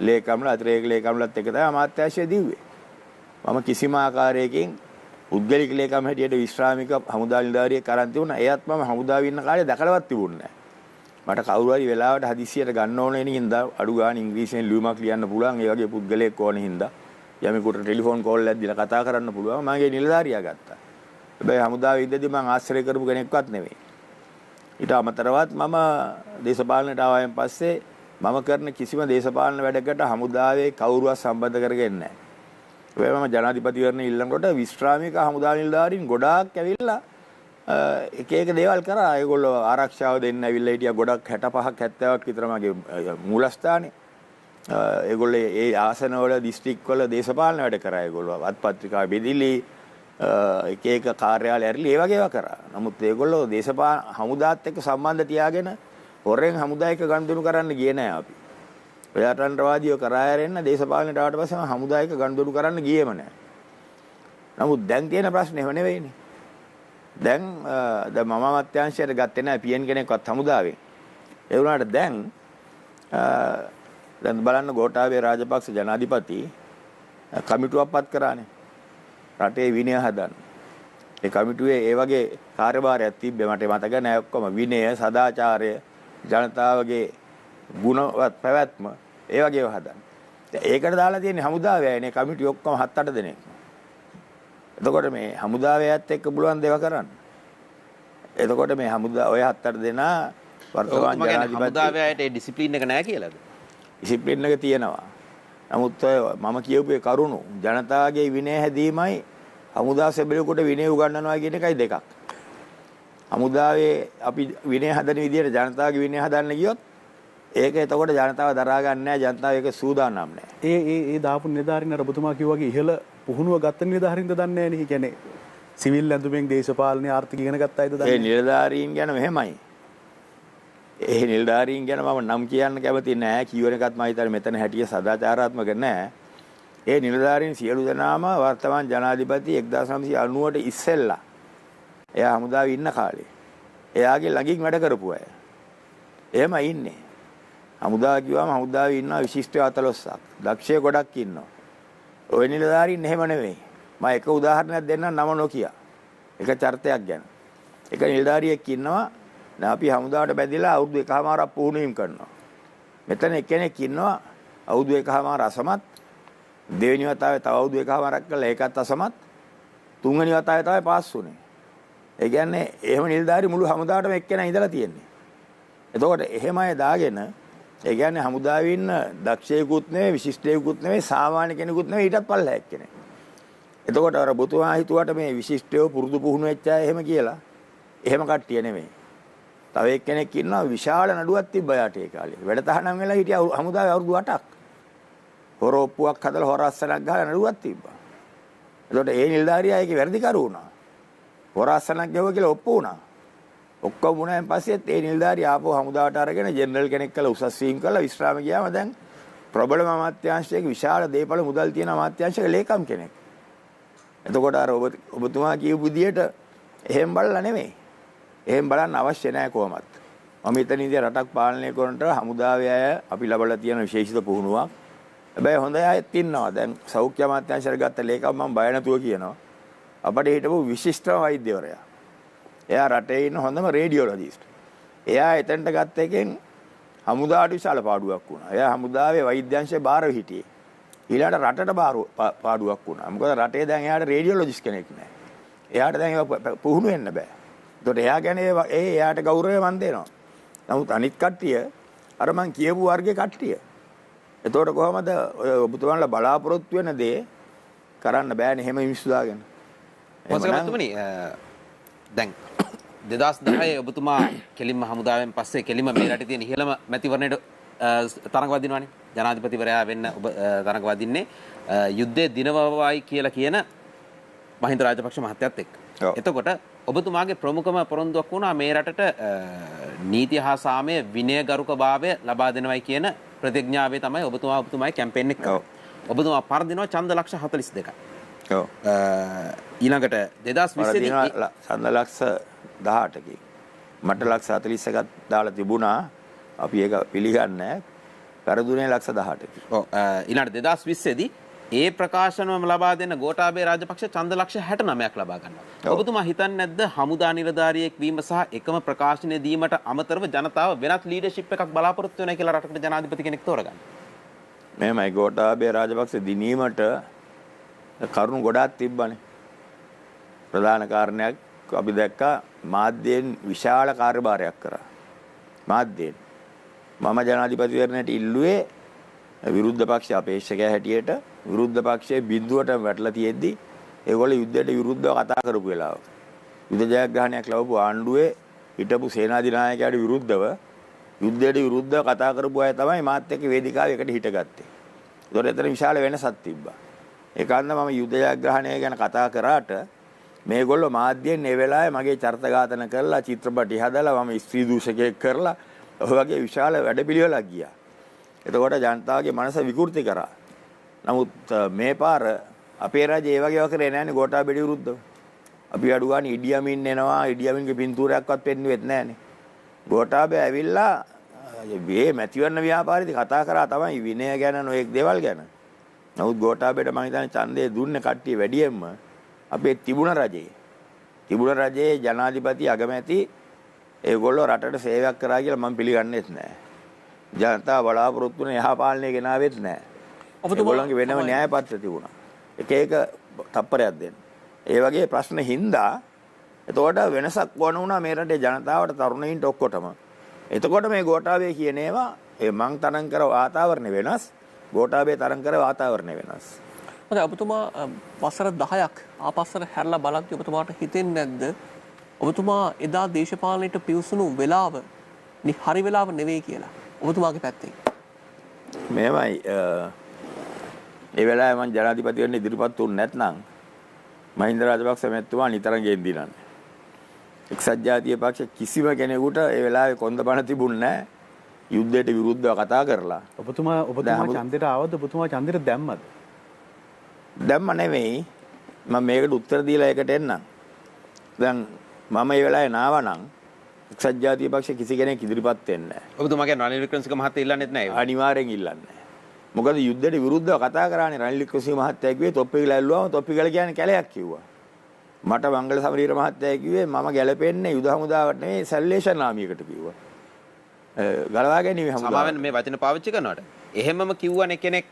[SPEAKER 2] ලේකම්ලා අතිරේක ලේකම්ලත් එක්ක තමයි අමාත්‍යාංශය දිව්වේ. මම කිසිම ආකාරයකින් උද්ගලික ලේකම් හැටියට විශ්‍රාමික හමුදා නිලධාරියෙක් කරන් තිබුණා. එයත් මම හමුදාවේ ඉන්න කාලේ දැකලවත් තිබුණේ නැහැ. මට කවුරු හරි වෙලාවට හදිස්සියට ගන්න ඕනේ නින්දා අඩු ගන්න ඉංග්‍රීසියෙන් ලියුමක් ලියන්න පුළුවන්. ඒ වගේ පුද්ගලයෙක් ඕනේ හින්දා යමෙකුට ටෙලිෆෝන් කෝල් එකක් දීලා කතා කරන්න පුළුවන්. මගේ නිලධාරියා ගත්තා. හැබැයි හමුදාවේ ඉඳදී මම ආශ්‍රය කරපු කෙනෙක්වත් නෙවෙයි. ඊට අමතරවත් මම දේශපාලනයට ආවයින් පස්සේ මම කරන කිසිම දේශපාලන වැඩකට හමුදාවේ කවුරුවත් සම්බන්ධ කරගෙන නැහැ. ඒ මම ජනාධිපතිවරණ ඉල්ලනකොට විශ්‍රාමික හමුදා නිලධාරීන් ගොඩාක් ඇවිල්ලා එක එක දේවල් කරා. ඒගොල්ලෝ ආරක්ෂාව දෙන්න ඇවිල්ලා හිටියා. ගොඩක් 65ක් 70ක් විතර මගේ මූලස්ථානේ. ඒගොල්ලෝ ඒ ආසනවල දිස්ත්‍රික්කවල දේශපාලන වැඩ කරා. ඒගොල්ලෝ අත්පත්‍රිකා බෙදිලි එක එක කාර්යාලය ඇරිලි ඒ වගේ ඒවා කරා. නමුත් ඒගොල්ලෝ දේශපාලන හමුදාත් එක්ක සම්බන්ධ තියාගෙන හොරෙන් හමුදා එක ගනුදෙනු කරන්න ගියේ නෑ අපි. ප්‍රජාතන්ත්‍රවාදීව කරා හැරෙන්න දේශපාලනයට ආවට පස්සේ හමුදා එක ගනුදෙනු කරන්න ගියේම නෑ. නමුත් දැන් තියෙන ප්‍රශ්නේ එහෙම නෙවෙයිනේ. දැන් මම අමාත්‍යාංශයට ගත්තේ නෑ පීඑන් කෙනෙක්වත් හමුදාවෙන්. ඒ වුණාට දැන් බලන්න ගෝඨාභය රාජපක්ෂ ජනාධිපති කමිටුවක් පත් කරානේ. රටේ විනය හදන්න. ඒ කමිටුවේ ඒ වගේ කාර්යභාරයක් තිබ්බේ මට මතක නෑ ඔක්කොම විනය, සදාචාරය, ජනතාවගේ ගුණවත් පැවැත්ම ඒ වගේ ඒවා හදන්න. ඒකට දාලා තියෙන්නේ හමුදාවේනේ කමිටු ඔක්කොම 7-8 දෙනෙක්. එතකොට මේ හමුදාවේයත් එක්ක පුළුවන් දේව කරන්න. එතකොට මේ හමුදා ඔය 7-8 දෙනා වර්තමාන ජනාධිපති
[SPEAKER 4] හමුදාවේයට ඒ ඩිසිප්ලින් එක නැහැ කියලාද?
[SPEAKER 2] ඩිසිප්ලින් එක තියෙනවා. නමුත් මම කියපු ඒ කරුණු ජනතාවගේ විනය හැදීමයි හමුදා සෙබළෙකුට විනය උගන්වනවා කියන එකයි දෙකක්. හමුදාවේ අපි විනය හදන විදිහට ජනතාවගේ විනය හදන්න ගියොත් ඒක එතකොට ජනතාව දරා ගන්න නැහැ. ජනතාව ඒක සූදානම් නැහැ.
[SPEAKER 1] ඒ දාපු නිලධාරීන් අර ඔබතුමා කිව්වා වගේ ඉහළ පුහුණුව ගත්ත නිලධාරීන්ද දන්නේ නැහැ නේ. කියන්නේ සිවිල් ඇඳුමෙන් දේශපාලන ආර්ථික ඉගෙන ගත්ත අයද දන්නේ.
[SPEAKER 2] ඒ නිලධාරීන් ගැන මෙහෙමයි. ඒ නිලධාරීන් ගැන මම නම් කියන්න කැමති නැහැ. කියවන එකත් මම හිතන්නේ මෙතන හැටිය සදාචාරාත්මක නැහැ. ඒ නිලධාරීන් සියලු දෙනාම වර්තමාන ජනාධිපති 1990ට ඉස්සෙල්ලා එයා හමුදාවේ ඉන්න කාලේ එයාගේ ළඟින් වැඩ කරපු අය. එහෙම ඉන්නේ. හමුදාව කිව්වම හමුදාවේ ඉන්නවා විශිෂ්ට 14ක්. දක්ෂය ගොඩක් ඉන්නවා. ඔය නිලධාරීන් එහෙම නෙවෙයි. මම එක උදාහරණයක් දෙන්නම් නම නොකිය. එක චරිතයක් ගැන. එක නිලධාරියෙක් ඉන්නවා දැන් අපි හමුදාවට බැඳිලා අවුරුදු 1කමාරක් පුහුණුවීම් කරනවා. මෙතන එක්කෙනෙක් ඉන්නවා අවුරුදු 1කමාර අසමත්. දෙවෙනි වතාවේ තව අවුරුදු 1කමාරක් කළා ඒකත් අසමත්. තුන්වෙනි වතාවේ තමයි පාස් වුනේ. ඒ කියන්නේ එහෙම නිලධාරි මුළු හමුදාවටම එක්කෙනා ඉඳලා තියෙන්නේ. එතකොට එහෙම අය දාගෙන ඒ කියන්නේ හමුදාවේ ඉන්න දක්ෂයෙකුත් නෙවෙයි විශිෂ්ටයෙකුත් නෙවෙයි සාමාන්‍ය කෙනෙකුත් නෙවෙයි ඊටත් පල්ලෙහාක් කෙනෙක්. එතකොට අර ඔබතුමා හිතුවට මේ විශිෂ්ටයෝ පුරුදු පුහුණු වෙච්ච අය එහෙම කියලා. එහෙම කට්ටිය නෙමෙයි. තව එක්කෙනෙක් ඉන්නවා විශාල නඩුවක් තිබ්බ යාට ඒ කාලේ. වැඩ තහනම් වෙලා හිටියා හමුදාවේ අවුරුදු 8ක්. හොර ඔප්පුවක් හදලා හොර අස්සනක් ගහලා නඩුවක් තිබ්බා. එතකොට ඒ නිලධාරියා ඒකේ වැරදිකරු වුණා. හොර අස්සනක් ගැවුවා කියලා ඔප්පු වුණා. ඔක්කොම වුණාන් පස්සෙත් ඒ නිලධාරියා ආපහු හමුදාවට අරගෙන ජෙනරල් කෙනෙක් කළා උසස් වීම් කළා විශ්‍රාම ගියාම දැන් ප්‍රබලම අමාත්‍යාංශයක විශාල දේපල මුදල් තියෙන අමාත්‍යාංශයක ලේකම් කෙනෙක්. එතකොට අර ඔබතුමා කියපු විදියට එහෙම බලලා නෙමෙයි. එහෙම බලන්න අවශ්‍ය නැහැ කොහොමත්. මම හිතන ඉතින් රටක් පාලනය කරනට හමුදාවේ අය අපි ලබලා තියෙන විශේෂිත පුහුණුවක්. හැබැයි හොඳ අයත් ඉන්නවා. දැන් සෞඛ්‍ය අමාත්‍යාංශයට ගත්ත ලේකම් මම බය නැතුව කියනවා. අපිට හිටපු විශිෂ්ටම වෛද්‍යවරයා. එයා රටේ ඉන්න හොඳම රේඩියෝලොජිස්ට්. එයා එතනට ගත්ත එකෙන් හමුදාවට විශාල පාඩුවක් වුණා. එයා හමුදාවේ වෛද්‍යාංශයේ බාරව හිටියේ. ඊළඟට රටට පාඩුවක් වුණා. මොකද රටේ දැන් එයාට රේඩියෝලොජිස්ට් කෙනෙක් නැහැ. එයාට දැන් ඒක පුහුණු වෙන්න බෑ. ඒකට එයා ගැන එයාට ගෞරවය මන් දෙනවා. නමුත් අනිත් කට්ටිය අර මං කියපු වර්ගයේ කට්ටිය. එතකොට කොහමද ඔබතුමාලා බලාපොරොත්තු වෙන දේ කරන්න බෑනේ එහෙම මිනිස්සු දාගෙන.
[SPEAKER 4] මොකද දැන් 2010 ඔබතුමා කෙලින්ම හමුදාවෙන් පස්සේ කෙලින්ම මේ රටේ තියෙන ඉහළම මැතිවරණයට තරඟ වදිනවනේ. ජනාධිපතිවරයා වෙන්න ඔබ තරඟ වදින්නේ යුද්ධයේ දිනවවයි කියලා කියන මහින්ද රාජපක්ෂ මහත්තයත් එක්ක. එතකොට ඔබතුමාගේ ප්‍රමුඛම පොරොන්දුවක් වුණා මේ රටට නීති හා සාමය විනයගරුකභාවය ලබා දෙනවයි කියන ප්‍රතිඥාවේ තමයි ඔබතුමාගේ කැම්පේන් එක. ඔබතුමා පරදිනවා ඡන්ද ලක්ෂ 42ක්.
[SPEAKER 2] ඔව්.
[SPEAKER 4] ඊළඟට 2020 දී
[SPEAKER 2] ඡන්ද ලක්ෂ 18කින් මට ලක්ෂ 41ක් දාලා තිබුණා. අපි ඒක පිළිගන්නේ නැහැ. පෙරදුනේ ලක්ෂ 18කින්.
[SPEAKER 4] ඔව්. ඊළඟට 2020 දී ඒ ප්‍රකාශනවම ලබා දෙන ගෝඨාභය රාජපක්ෂ ඡන්ද ලක්ෂ 69ක් ලබා ගන්නවා. ඔබතුමා හිතන්නේ නැද්ද හමුදා නිලධාරියෙක් වීම සහ එකම ප්‍රකාශනය දීමට අමතරව ජනතාව වෙනත් ලීඩර්ෂිප් එකක් බලාපොරොත්තු වෙනවා කියලා රටකට ජනාධිපති කෙනෙක් තෝරගන්න?
[SPEAKER 2] මෙහෙමයි ගෝඨාභය රාජපක්ෂ දිනීමට කරුණු ගොඩාක් තිබ්බනේ. ප්‍රධාන කාරණයක් අපි දැක්කා මාධ්‍යයෙන් විශාල කාර්යභාරයක් කරා. මාධ්‍යයෙන් මම ජනාධිපතිවරණයට ඉල්ලුවේ විරුද්ධ පක්ෂ අපේක්ෂකයා හැටියට විරුද්ධ පක්ෂයේ බිඳුවට වැටලා තියෙද්දි ඒගොල්ලෝ යුද්ධයට විරුද්ධව කතා කරපු වෙලාවක යුද්ධ ජයග්‍රහණයක් ලැබපු ආණ්ඩුවේ හිටපු සේනාධිනායකයාට විරුද්ධව යුද්ධයට විරුද්ධව කතා කරපු අය තමයි මාත් එක්ක වේදිකාවේ එකට හිටගත්තේ. ඒතකොට එතන විශාල වෙනසක් තිබ්බා. ඒකන්ද මම යුද්ධ ජයග්‍රහණය ගැන කතා කරාට මේගොල්ලෝ මාධ්‍යයෙන් ඒ වෙලාවේ මගේ චරිත ඝාතන කරලා චිත්‍රපටි හදලා මම ස්ත්‍රී දූෂකයෙක් කරලා ඔය වගේ විශාල වැඩපිළිවෙලක් ගියා. එතකොට ජනතාවගේ මනස විකෘති කරා. නමුත් මේ පාර අපේ රජය ඒ වගේ කරේ නැහැනේ ගෝඨාභය විරුද්ධව. අපි අඩු ගන්න ඉඩියමින් එනවා ඉඩියමින්ගේ පින්තූරයක්වත් පෙන්නුවෙත් නැහැනේ. ගෝඨාභය ඇවිල්ලා මේ මැතිවරණ ව්‍යාපාරෙදි කතා කරා තමයි විනය ගැන නොඑක් දේවල් ගැන. නමුත් ගෝඨාභයට මම හිතන්නේ ඡන්දය දුන්නේ කට්ටිය වැඩියෙන්ම අපේ තිබුණ රජයේ ජනාධිපති අගමැති ඒගොල්ලෝ රටට සේවයක් කරා කියලා මම පිළිගන්නේත් නැහැ. ජනතාව බලාපොරොත්තු වෙන යහපාලනය ගෙනාවෙත් නැහැ. ඔබතුමාලගේ වෙනම න්‍යාය පත්‍ර තිබුණා. එක තප්පරයක් දෙන්න. ඒ වගේ ප්‍රශ්න හින්දා එතකොට වෙනසක් වුණ වුණා මේ රටේ ජනතාවට තරුණයින්ට ඔක්කොටම. එතකොට මේ ගෝඨාභය කියන ඒවා මං තරම් කර වාතාවරණය වෙනස්. ගෝඨාභය තරම් කර වාතාවරණය වෙනස්.
[SPEAKER 5] හරි ඔබතුමා වසර 10ක් ආපස්සට හැරලා බලද්දී ඔබතුමාට හිතෙන්නේ නැද්ද ඔබතුමා එදා දේශපාලනයට පිවිසුණු වෙලාව හරි වෙලාව නෙවෙයි කියලා ඔබතුමාගේ පැත්තෙන්?
[SPEAKER 2] මේවයි ඒ වෙලාවේ මම ජනාධිපති වෙන්න ඉදිරිපත් වුනේ නැත්නම් මහින්ද රාජපක්ෂ මැතිතුමා නිතරම ගෙන් දිනන්නේ. එක්සත් ජාතික පක්ෂ කිසිම කෙනෙකුට ඒ වෙලාවේ කොන්දපණ තිබුණේ නැහැ. යුද්ධයට විරුද්ධව කතා කරලා.
[SPEAKER 1] ඔබතුමා ඡන්දයට ආවද? ඔබතුමා ඡන්දයට දැම්මද?
[SPEAKER 2] දැම්ම නෙවෙයි. මම මේකට උත්තර දීලා ඒකට එන්නම්. දැන් මම මේ වෙලාවේ නාවනම් එක්සත් ජාතික පක්ෂ කිසි කෙනෙක් ඉදිරිපත් වෙන්නේ නැහැ.
[SPEAKER 4] ඔබතුමාගේ රනිල් වික්‍රමසිංහ මහත්තයා ඉල්ලන්නේත් නැහැ.
[SPEAKER 2] අනිවාර්යෙන් ඉල්ලන්නේ නැහැ. මොකද යුද්ධයට විරුද්ධව කතා කරානේ රනිල් වික්‍රමසිංහ මහත්තයා කිව්වේ තොප්පිගල ඇල්ලුවාම තොප්පිගල කියන්නේ කැලයක් කිව්වා. මට මංගල සමරීර මහත්තයා කිව්වේ මම ගැලපෙන්නේ යුද හමුදාවට නෙවෙයි සැල්වේෂන් නාමියකට කිව්වා. ගලවා ගැනීම හමුදාව.
[SPEAKER 4] සමාවෙන් මේ වචන පාවිච්චි කරනවට එහෙමම කිව්වනේ කෙනෙක්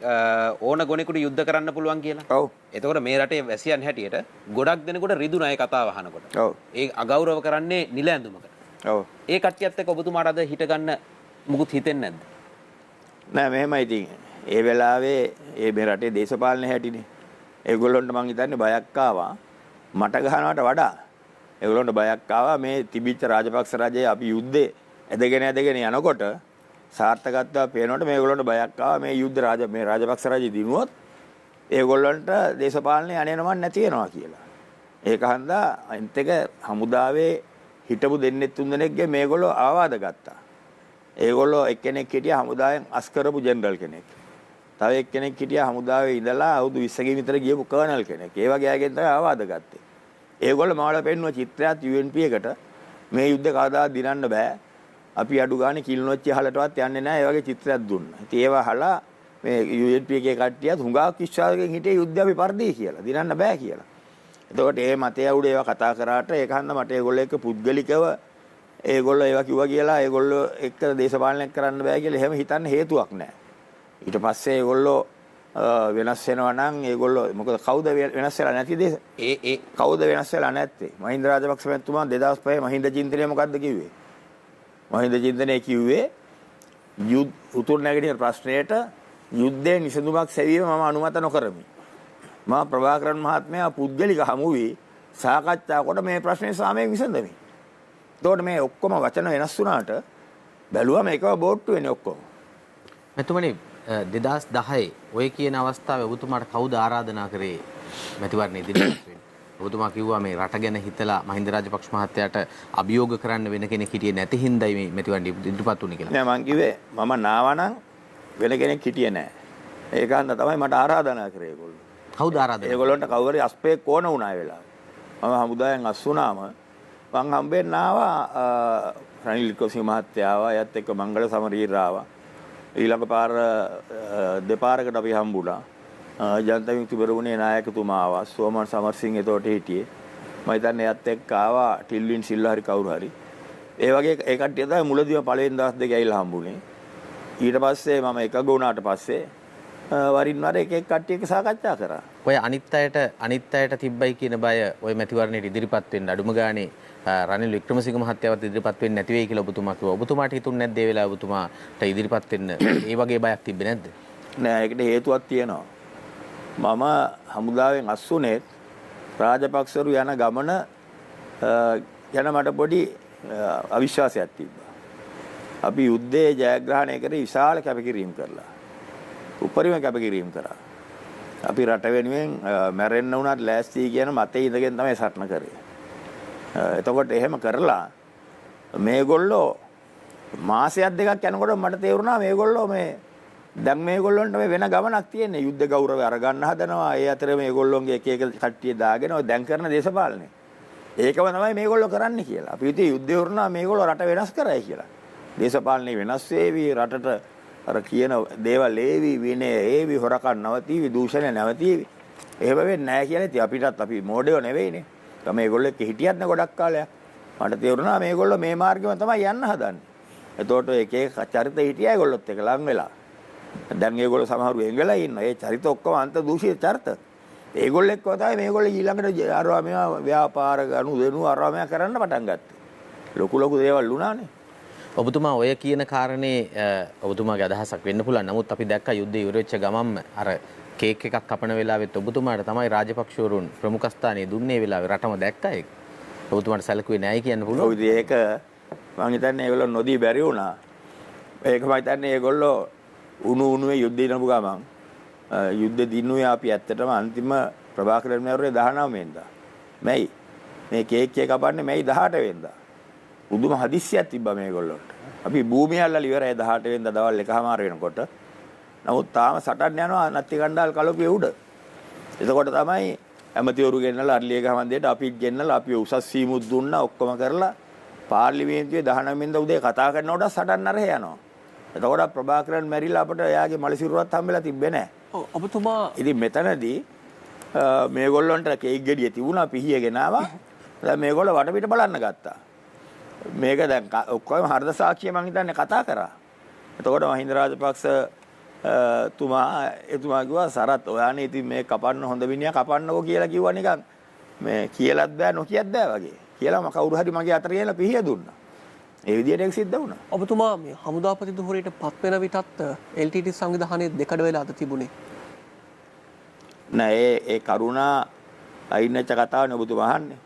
[SPEAKER 4] ඕන ගොනෙකුට යුද්ධ කරන්න පුළුවන් කියලා.
[SPEAKER 2] ඔව්.
[SPEAKER 4] එතකොට මේ රටේ වැසියන් හැටියට ගොඩක් දෙනෙකුට රිදුනා ඒ කතාව අහනකොට.
[SPEAKER 2] ඔව්.
[SPEAKER 4] ඒ අගෞරව කරන්නේ නිල ඇඳුමකට.
[SPEAKER 2] ඔව්.
[SPEAKER 4] ඒ කට්ටියත් එක්ක ඔබතුමාට අද හිට ගන්න මුකුත් හිතෙන්නේ නැද්ද?
[SPEAKER 2] නෑ මෙහෙමයි ඉතින්. ඒ වෙලාවේ මේ රටේ දේශපාලන හැටිනේ. ඒගොල්ලන්ට මං හිතන්නේ බයක් ආවා. මට ගහනවට වඩා ඒගොල්ලන්ට බයක් ආවා මේ තිබිච්ච රාජපක්ෂ රජයේ අපි යුද්ධේ ඇදගෙන යනකොට සාර්ථකත්වය පේනකොට මේගොල්ලන්ට බයක් ආවා මේ යුද්ධ මේ රාජපක්ෂ රජය දිනුවොත් ඒගොල්ලන්ට දේශපාලනේ යන්නේම නැති වෙනවා කියලා. ඒක හන්දා අනිත් එක හමුදාවේ හිටපු දෙන්නෙක් තුන් දෙනෙක්ගේ මේගොල්ලෝ ආවාද ගත්තා. ඒගොල්ලෝ එක්කෙනෙක් හිටියා හමුදාවෙන් අස් කරපු ජෙනරල් කෙනෙක්. තව එක්කෙනෙක් හිටියා හමුදාවේ ඉඳලා අවුරුදු 20කින් විතර ගියපු කර්නල් කෙනෙක්. ඒ වගේ අයගෙන් තමයි ආවාද ගත්තේ. ඒගොල්ලෝ මාවල පෙන්නුව චිත්‍රයක් UNP එකට මේ යුද්ධ කවදාවත් දිනන්න බෑ. අපි අඩු ගානේ කිල්නොච්චි අහලටවත් යන්නේ නැහැ. ඒ වගේ චිත්‍රයක් දුන්නා. ඉතින් ඒව අහලා මේ UNP එකේ කට්ටියත් හුඟක් විශ්වාසයෙන් හිටියේ යුද්ධය අපි පරදී කියලා. දිනන්න බෑ කියලා. එතකොට මේ මතය උඩ ඒවා කතා කරාට ඒක හන්ද මට ඒගොල්ලෝ එක්ක පුද්ගලිකව ඒගොල්ලෝ ඒවා කිව්වා කියලා ඒගොල්ලෝ එක්ක දේශපාලනයක් කරන්න බෑ කියලා එහෙම හිතන්න හේතුවක් නැහැ. ඊට පස්සේ ඒගොල්ලෝ වෙනස් වෙනවා නම් ඒගොල්ලෝ මොකද කවුද වෙනස් වෙලා නැතිද? කවුද වෙනස් වෙලා නැත්තේ? මහින්ද රාජපක්ෂ මහත්මයා 2005 මහින්ද චින්තනය මොකද්ද කිව්වේ? මහින්ද චින්තනය කිව්වේ උතුරු නැගෙනහිර ප්‍රශ්නයට යුද්ධයෙන් විසඳුමක් සෙවීම මම අනුමත නොකරමි. මා ප්‍රභාකරන් මහත්මයා පුද්ගලික හමුවේ සාකච්ඡා කොට මේ ප්‍රශ්නේ සාමයෙන් විසඳමි. එතකොට මේ ඔක්කොම වචන වෙනස් වුණාට බැලුවම එකව බෝට්ටු වෙන්නේ ඔක්කොම.
[SPEAKER 6] මෙතුමනි 2010 ඔය කියන අවස්ථාවේ ඔබතුමාට කවුද ආරාධනා කරේ මැතිවරණ ඉදිරියට වෙන්න? ඔබතුමා කිව්වා මේ රට ගැන හිතලා මහින්ද රාජපක්ෂ මහත්තයාට අභියෝග කරන්න වෙන කෙනෙක් හිටියේ නැති හින්දායි මේ මැතිවරණ ඉදිරිපත් වුනේ කියලා.
[SPEAKER 2] නෑ මං කිව්වේ මම නාවනම් වෙන කෙනෙක් හිටියේ නෑ. ඒක හන්ද තමයි මට ආරාධනා කරේ ඒගොල්ලෝ.
[SPEAKER 6] කවුද ආරාධනා?
[SPEAKER 2] ඒගොල්ලන්ට කවුරු අස්පේක් ඕන වුණා ඒ වෙලාවේ. මම හමුදායෙන් අස් වුණාම මං හම්බෙන්න ආවා රනිල් වික්‍රමසිංහ මහත්තයා ආවා. එයත් එක්ක මංගල සමරීර ආවා. ඊළඟ පාර දෙපාරකට අපි හම්බුණා. ජනතා විමුක්ති පෙරමුණේ නායකතුමා ආවා. සෝමන් සමරසිංහ එතකොට හිටියේ. මම හිතන්නේ එයත් එක්ක ආවා ටිල්වින් සිල්වා හරි කවුරු හරි. ඒ වගේ ඒ කට්ටිය තමයි මුලදීම පළවෙනි දවස් දෙක ඇවිල්ලා හම්බුනේ. ඊට පස්සේ මම එකග වුණාට පස්සේ වරින් වර එක කට්ටිය එක්ක සාකච්ඡා කරා.
[SPEAKER 6] ඔය අනිත් අයට තිබ්බයි කියන බය ඔය මැතිවරණයට ඉදිරිපත් වෙන්න අඩුම ගානේ රනිල් වික්‍රමසිංහ මහත්තයාවත් ඉදිරිපත් වෙන්නේ නැති වෙයි කියලා ඔබතුමා කිව්වා. ඔබතුමාට හිතුන්නේ නැද්ද ඒ වෙලාවේ ඔබතුමාට ඉදිරිපත් වෙන්න ඒ වගේ බයක් තිබ්බේ නැද්ද?
[SPEAKER 2] නෑ ඒකට හේතුවක් තියෙනවා. මම හමුදාවෙන් අස්සුනේත් රාජපක්ෂරු යන ගමන යන මට පොඩි අවිශ්වාසයක් තිබ්බා. අපි යුද්ධයේ ජයග්‍රහණය කරේ විශාල කැපකිරීම කරලා. උපරිම කැපකිරීම කරා. අපි රට වෙනුවෙන් මැරෙන්න වුණත් ලෑස්ති කියන මතේ ඉඳගෙන තමයි සටන කරේ. එතකොට එහෙම කරලා මේගොල්ලෝ මාසයක් දෙකක් යනකොට මට තේරුණා මේගොල්ලෝ දැන් මේගොල්ලන්ට වෙන ගමනක් තියෙන්නේ. යුද්ධ ගෞරවය අරගන්න හදනවා. ඒ අතර මේගොල්ලොන්ගේ එක එක කට්ටිය දාගෙන දැන් කරන දේශපාලනය. ඒකම තමයි මේගොල්ලෝ කරන්නේ කියලා. අපි හිතේ යුද්ධය වුණා මේගොල්ලෝ රට වෙනස් කරයි කියලා. දේශපාලනේ වෙනස් වේවි රටට අර කියන දේවල් ඒවි විනය ඒවි හොරකම් නවතිවි දූෂණය නවතිවි. එහෙම වෙන්නේ නැහැ කියලා ඉතින් අපිටත් අපි මොඩේව නෙවෙයිනේ. තමයි මේගොල්ලෝ එක්ක හිටියත් නේ ගොඩක් කාලයක්. මට තේරුණා මේගොල්ලෝ මේ මාර්ගෙම තමයි යන්න හදන්නේ. එතකොට එක එක චරිත හිටියා ඒගොල්ලොත් එක ලං වෙලා. දැන් මේගොල්ලෝ සමහරු එන් වෙලා ඉන්නවා. ඒ චරිත ඔක්කොම අන්ත දූෂිත චරිත. ඒගොල්ලෝ එක්ක තමයි මේගොල්ලෝ ඊළඟට අරවා මේවා ව්‍යාපාර ගනුදෙනු අරවා මේවා කරන්න පටන් ගත්තේ. ලොකු දේවල් වුණානේ.
[SPEAKER 6] ඔබතුමා ඔය කියන කාරණේ ඔබතුමාගේ අදහසක් වෙන්න පුළුවන්. නමුත් අපි දැක්කා යුද්ධය ඉවර වෙච්ච ගමන්ම අර කේක් එකක් කපන වෙලාවෙත් ඔබතුමාට තමයි රාජපක්ෂවරුන් ප්‍රමුඛ ස්ථානයේ දුන්නේ වෙලාවේ රටම දැක්කා ඒක. ඔබතුමාට සැලකුවේ නැහැ කියන්න පුළුවන්.
[SPEAKER 2] ඔව් ඒක මම හිතන්නේ ඒගොල්ලෝ නොදී බැරි වුණා. ඒක මම හිතන්නේ ඒගොල්ලෝ උණුවේ යුද්ධ දිනපු ගමන් යුද්ධ දිනුවේ අපි ඇත්තටම අන්තිම ප්‍රභාකරන් මැරුවේ 19 වෙනිදා. මැයි මේ කේක් එක කපන්නේ මැයි 18 වෙනිදා. පුදුම හදිස්සියක් තිබ්බා මේගොල්ලොන්ට. අපි භූමිය අල්ලලා ඉවරයි 18 වෙනිදා දවල් 1:00 වෙනකොට. නමුත් තාම සටන් යනවා නැති කණ්ඩායම් කලපිය උඩ. එතකොට තමයි ඇමතිවරු ගෙන්නලා අර්ලියගහ හන්දියට අපිත් ගෙන්නලා අපි උසස් සීමුත් දුන්නා ඔක්කොම කරලා පාර්ලිමේන්තුවේ 19 වෙනිදා උදේ කතා කරනකොට සටන් නරහේ යනවා. එතකොට ප්‍රභාකරන් මැරිලා අපිට එයාගේ මලසිරුවත් හම්බෙලා තිබ්බේ නැහැ.
[SPEAKER 5] ඔබතුමා
[SPEAKER 2] ඉතින් මෙතනදී මේගොල්ලන්ට කේක් ගෙඩිය තිබුණා පිහියගෙන ආවා. දැන් මේගොල්ලෝ වටපිට බලන්න ගත්තා. මේක දැන් ඔක්කොම හර්ධ සාක්ෂිය මං හිතන්නේ කතා කරා. එතකොට මහින්ද රාජපක්ෂ එතුමා කිව්වා සරත් ඔයානේ ඉතින් මේ කපන්න හොඳ විනියා කපන්නකෝ කියලා කිව්වා නිකන් මේ කියලාත් බෑ නොකියත් බෑ වගේ. කියලා මම කවුරු හරි මගේ අතට ගිහලා පිහිය දුන්නා. ඒ විදිහට ඒක සිද්ධ වුණා.
[SPEAKER 5] ඔබතුමා මේ හමුදාපති දුහුරේට පත් වෙන විටත් LTT සංවිධානයේ දෙකඩ වෙලාද තිබුණේ?
[SPEAKER 2] නෑ ඒ කරුණා අයින් වෙච්ච කතාවනේ ඔබතුමා අහන්නේ.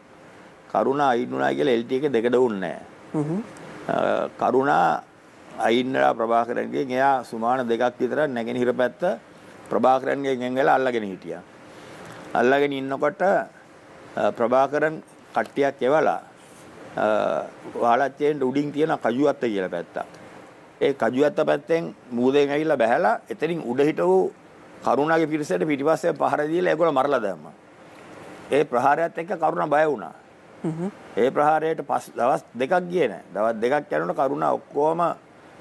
[SPEAKER 2] කරුණා අයින් වුණා කියලා LT එක දෙකඩ වුන්නේ නෑ. කරුණා අයින්ලා ප්‍රභාකරන්ගෙන් එයා සුමාන දෙකක් විතර නැගෙනහිර පැත්ත ප්‍රභාකරන්ගෙන් එංගලා අල්ලගෙන හිටියා. අල්ලගෙන ඉන්නකොට ප්‍රභාකරන් කට්ටියක් එවලා වහලච්චේන්ට උඩින් තියෙන කජුවත්ත කියලා පැත්තක්. ඒ කජුවත්ත පැත්තෙන් මූදෙන් ඇවිල්ලා බහැලා එතනින් උඩ හිටවු කරුණාගේ පිරිසට පිටිපස්සේ පහර දීලා ඒගොල්ලෝ මරලා දැම්මා. ඒ ප්‍රහාරයත් එක්ක කරුණා බය වුණා. ඒ ප්‍රහාරයට දවස් දෙකක් ගියේ නැහැ. දවස් දෙකක් යනකොට කරුණා ඔක්කොම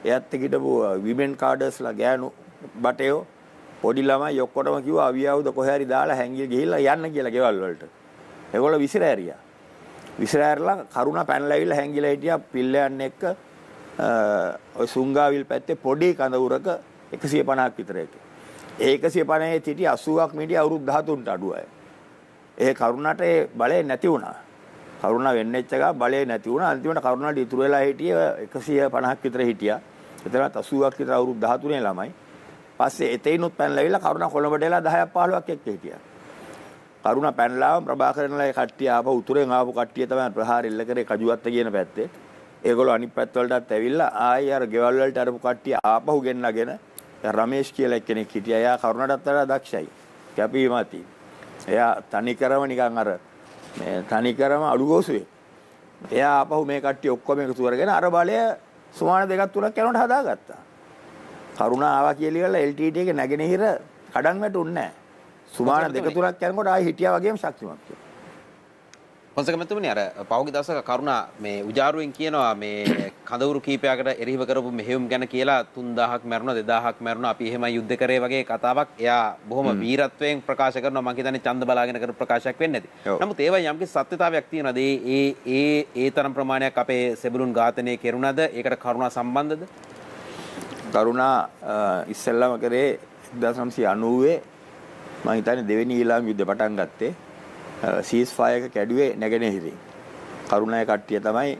[SPEAKER 2] එයත් එක්ක හිටපු විමෙන් කාඩර්ස්ලා ගෑනු බටයෝ පොඩි ළමයි ඔක්කොටම කිව්වා අවියවුද කොහේ හරි දාලා හැංගිලා ගිහිල්ලා යන්න කියලා ගෙවල් වලට. ඒගොල්ලෝ විසිරෑරියා. විසිරෑරලා කරුණා පැනලා ඇවිල්ලා හැංගිලා හිටියා පිල්ලයන් එක්ක ඔය සුංගාවිල් පැත්තේ පොඩි කඳවුරක 150ක් විතර එක. ඒ 150 සිටි 80ක් මිටි අවුරුදු 13ට අඩු අය. ඒ කරුණාට ඒ බලය නැති වුණා. කරුණා වෙන්නෙච්ච එක බලය නැති වුණා. අන්තිමට කරුණාට ඉතුරු වෙලා හිටියේ 150ක් විතර හිටියා. එතනත් 80ක් විතර අවුරුදු 13 ළමයි. පස්සේ එතෙයිනුත් පැනලා ඇවිල්ලා කරුණා කොළඹට එලා 10ක් 15ක් එක්ක හිටියා. කරුණා පැනලාම ප්‍රභාකරන්ලා ඒ කට්ටිය ආපහු උතුරෙන් ආපු කට්ටිය තමයි ප්‍රහාර එල්ල කරේ කජුවත්ත කියන පැත්තේ. ඒගොල්ලෝ අනිත් පැත්ත වලටත් ඇවිල්ලා ආයෙ අර ගෙවල් වලට අරපු කට්ටිය ආපහු ගෙන්නගෙන රමේෂ් කියලා කෙනෙක් හිටියා. එයා කරුණාටත් වඩා දක්ෂයි. කැපීමක්. එයා තනිකරම නිකන් අර මේ තනිකරම අලුගෝසුවේ. එයා ආපහු මේ කට්ටිය ඔක්කොම එකතු කරගෙන අර බලය සුමාන දෙකක් තුනක් යනකොට හදාගත්තා. කරුණා ආවා කියලා ඉවරලා LTT එක නැගෙනහිර කඩන් වැටුන්නේ නැහැ. සුමාන දෙක තුනක් යනකොට ආයෙ හිටියා වගේම ශක්තිමත් වෙනවා.
[SPEAKER 4] පොන්සේක මැතිතුමනි අර පහුගිය දවසක කරුණා මේ උජාරුවෙන් කියනවා මේ කඳවුරු කීපයකට එරෙහිව කරපු මෙහෙයුම් ගැන කියලා 3000ක් මැරුණා 2000ක් මැරුණා අපි එහෙමයි යුද්ධ කරේ වගේ කතාවක් එයා බොහොම වීරත්වයෙන් ප්‍රකාශ කරනවා. මම හිතන්නේ ඡන්ද බලාගෙන කරපු ප්‍රකාශයක් වෙන්නේ නැති. නමුත් ඒවා යම්කිසි සත්‍යතාවයක් තියෙනවාද? ඒ තරම් ප්‍රමාණයක් අපේ සෙබළුන් ඝාතනය කෙරුණාද? ඒකට කරුණා සම්බන්ධද?
[SPEAKER 2] කරුණා ඉස්සෙල්ලාම කරේ 1990 මම හිතන්නේ දෙවෙනි ඊළාම් යුද්ධ පටන් ගත්තේ සීස් ෆයර් එක කැඩුවේ නැගෙනහිරින්. කරුණායේ කට්ටිය තමයි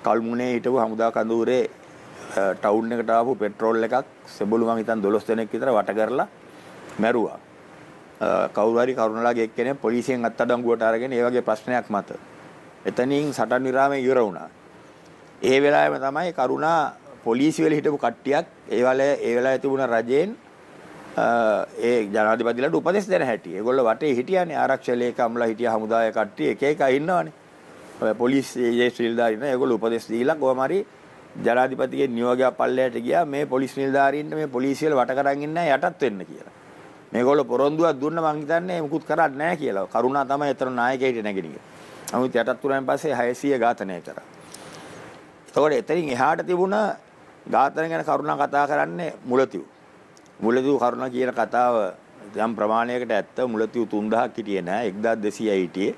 [SPEAKER 2] කල්මුනේ හිටපු හමුදා කඳවුරේ ටවුන් එකට ආපු පෙට්‍රෝල් එකක් සෙබළු මං හිතන් 12 දෙනෙක් විතර වට කරලා මැරුවා. කවුරු හරි කරුණාලාගේ එක්කෙනෙක් පොලිසියෙන් අත්අඩංගුවට අරගෙන ඒ වගේ ප්‍රශ්නයක් මත එතනින් සටන් විරාමයේ ඉවර වුණා. ඒ වෙලාවෙම තමයි කරුණා පොලිසිය වල හිටපු කට්ටියක් ඒ වෙලාවේ තිබුණ රජයෙන් ඒ ජනාධිපතිලාට උපදෙස් දෙන හැටි. ඒගොල්ලෝ වටේ හිටියානේ ආරක්ෂක ලේකම්ලා හිටියා හමුදායේ කට්ටිය එක එක ඉන්නවනේ. ඔය පොලිස් නිලධාරීන් ඒගොල්ලෝ උපදෙස් දීලා කොහම හරි ජනාධිපතිගේ නියෝගය පල්ලයට ගියා මේ පොලිස් නිලධාරීන්ට මේ පොලිසිය වල වට කරන් ඉන්නේ යටත් වෙන්න කියලා. මේගොල්ලෝ පොරොන්දුවක් දුන්න මං හිතන්නේ මුකුත් කරන්නේ නැහැ කියලා. කරුණා තමයි එතන නායකයෙක් නැගිටින්නේ. නමුත් යටත් වුණාන් පස්සේ 600 ඝාතනය කරා. ඒතකොට එතනින් එහාට තිබුණ ඝාතන ගැන කරුණා කතා කරන්නේ මුලතිව්. මුලතිව් කරුණා කියන කතාව යම් ප්‍රමාණයකට ඇත්ත. මුලතිව් 3000ක් හිටියේ නෑ 1200යි හිටියේ.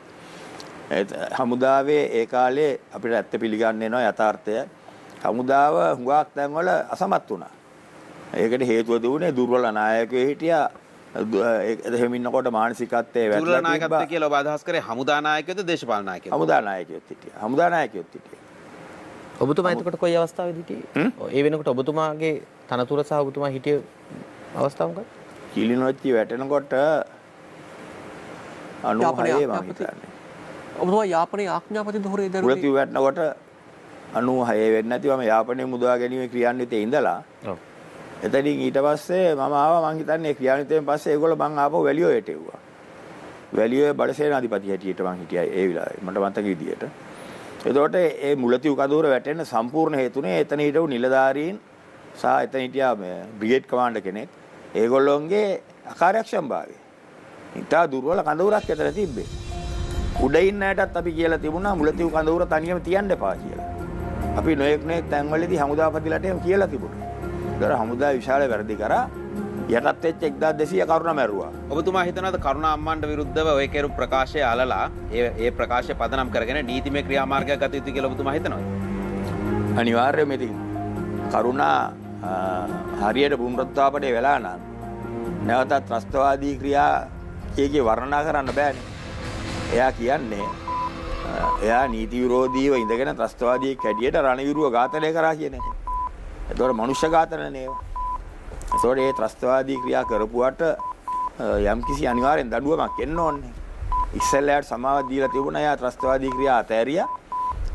[SPEAKER 2] හමුදාවේ ඒ කාලේ අපිට ඇත්ත පිළිගන්න වෙනවා යථාර්ථය. හමුදාව හුඟක් තැන්වල අසමත් වුණා. ඒකට හේතුව දුන්නේ දුර්වල නායකයෝ හිටියා. එහෙම ඉන්නකොට මානසිකත්වයේ වැටලා
[SPEAKER 4] දුර්වල නායකත්වය කියලා ඔබ අදහස් කරේ හමුදා නායකයෝද දේශපාලන නායකයෝද?
[SPEAKER 2] හමුදා නායකයෝත් හිටියා. හමුදා නායකයෝත් හිටියා.
[SPEAKER 6] ඔබතුමා එතකොට කොයි අවස්ථාවේදී හිටියේ? ඒ වෙනකොට ඔබතුමාගේ තනතුර සහ ඔබතුමා හිටිය අවස්ථාව මොකක්ද?
[SPEAKER 2] කිලිනොච්චි වැටෙනකොට 96 මම හිතන්නේ.
[SPEAKER 5] ඔබතුමා යාපනයේ ආඥාපති ධුරේ දරුවේ
[SPEAKER 2] මුලතිව් වැටෙනකොට 96 වෙන්නේ නැතිව මම යාපනයේ මුදවා ගැනීමේ ක්‍රියාන්විතයේ ඉඳලා. ඔව්. එතනින් ඊට පස්සේ මම ආවා මං හිතන්නේ ක්‍රියාන්විතයෙන් පස්සේ ඒගොල්ලෝ මං ආපහු වැලියෝයට එව්වා. වැලියෝයේ බඩසේනාධිපති හැටියට මං හිටියා ඒ වෙලාවේ. මට මතක විදියට. එතකොට ඒ මුලතිව් කඳවුර වැටෙන්න සම්පූර්ණ හේතුනේ එතන හිටපු නිලධාරීන් සහ එතන හිටියා මේ බ්‍රිගේඩ් කමාන්ඩර් කෙනෙක්. ඒගොල්ලොන්ගේ අකාර්යක්ෂමභාවය. ඉතා දුර්වල කඳවුරක් එතන තිබ්බේ. උඩ ඉන්න අයටත් අපි කියලා තිබුණා මුලතිව් කඳවුර තනියම තියන්න එපා කියලා. අපි නොයෙක් තැන්වලදී හමුදාපතිලාට එහෙම කියලා තිබුණා. ඒතර හමුදා විශාල වැරදි කරා යටත් වෙච්ච 1200 කරුණා මැරුවා.
[SPEAKER 4] ඔබතුමා හිතනවාද කරුණා අම්මන්ට විරුද්ධව ඔය කෙරු ප්‍රකාශය අලලා ඒ ප්‍රකාශය පදනම් කරගෙන නීතිමය ක්‍රියාමාර්ගයක් ගත යුතුයි කියලා ඔබතුමා හිතනවාද?
[SPEAKER 2] අනිවාර්යයෙන්ම ඉතින් කරුණා හරියට පුනරුත්ථාපනය වෙලා නම් නැවතත් ත්‍රස්තවාදී ක්‍රියා කීකේ වර්ණනා කරන්න බෑනේ. එයා කියන්නේ එයා නීති විරෝධීව ඉඳගෙන ත්‍රස්තවාදී කැඩියට රණවිරුව ඝාතනය කරා කියන එක. ඒතකොට මනුෂ්‍ය ඝාතනනේ ඒවා. ඒතකොට මේ ත්‍රස්තවාදී ක්‍රියා කරපුවට යම්කිසි අනිවාර්යෙන් දඬුවමක් එන්න ඕනේ. ඉස්සෙල්ලාට සමාව දීලා තිබුණා එයා ත්‍රස්තවාදී ක්‍රියා අතෑරියා.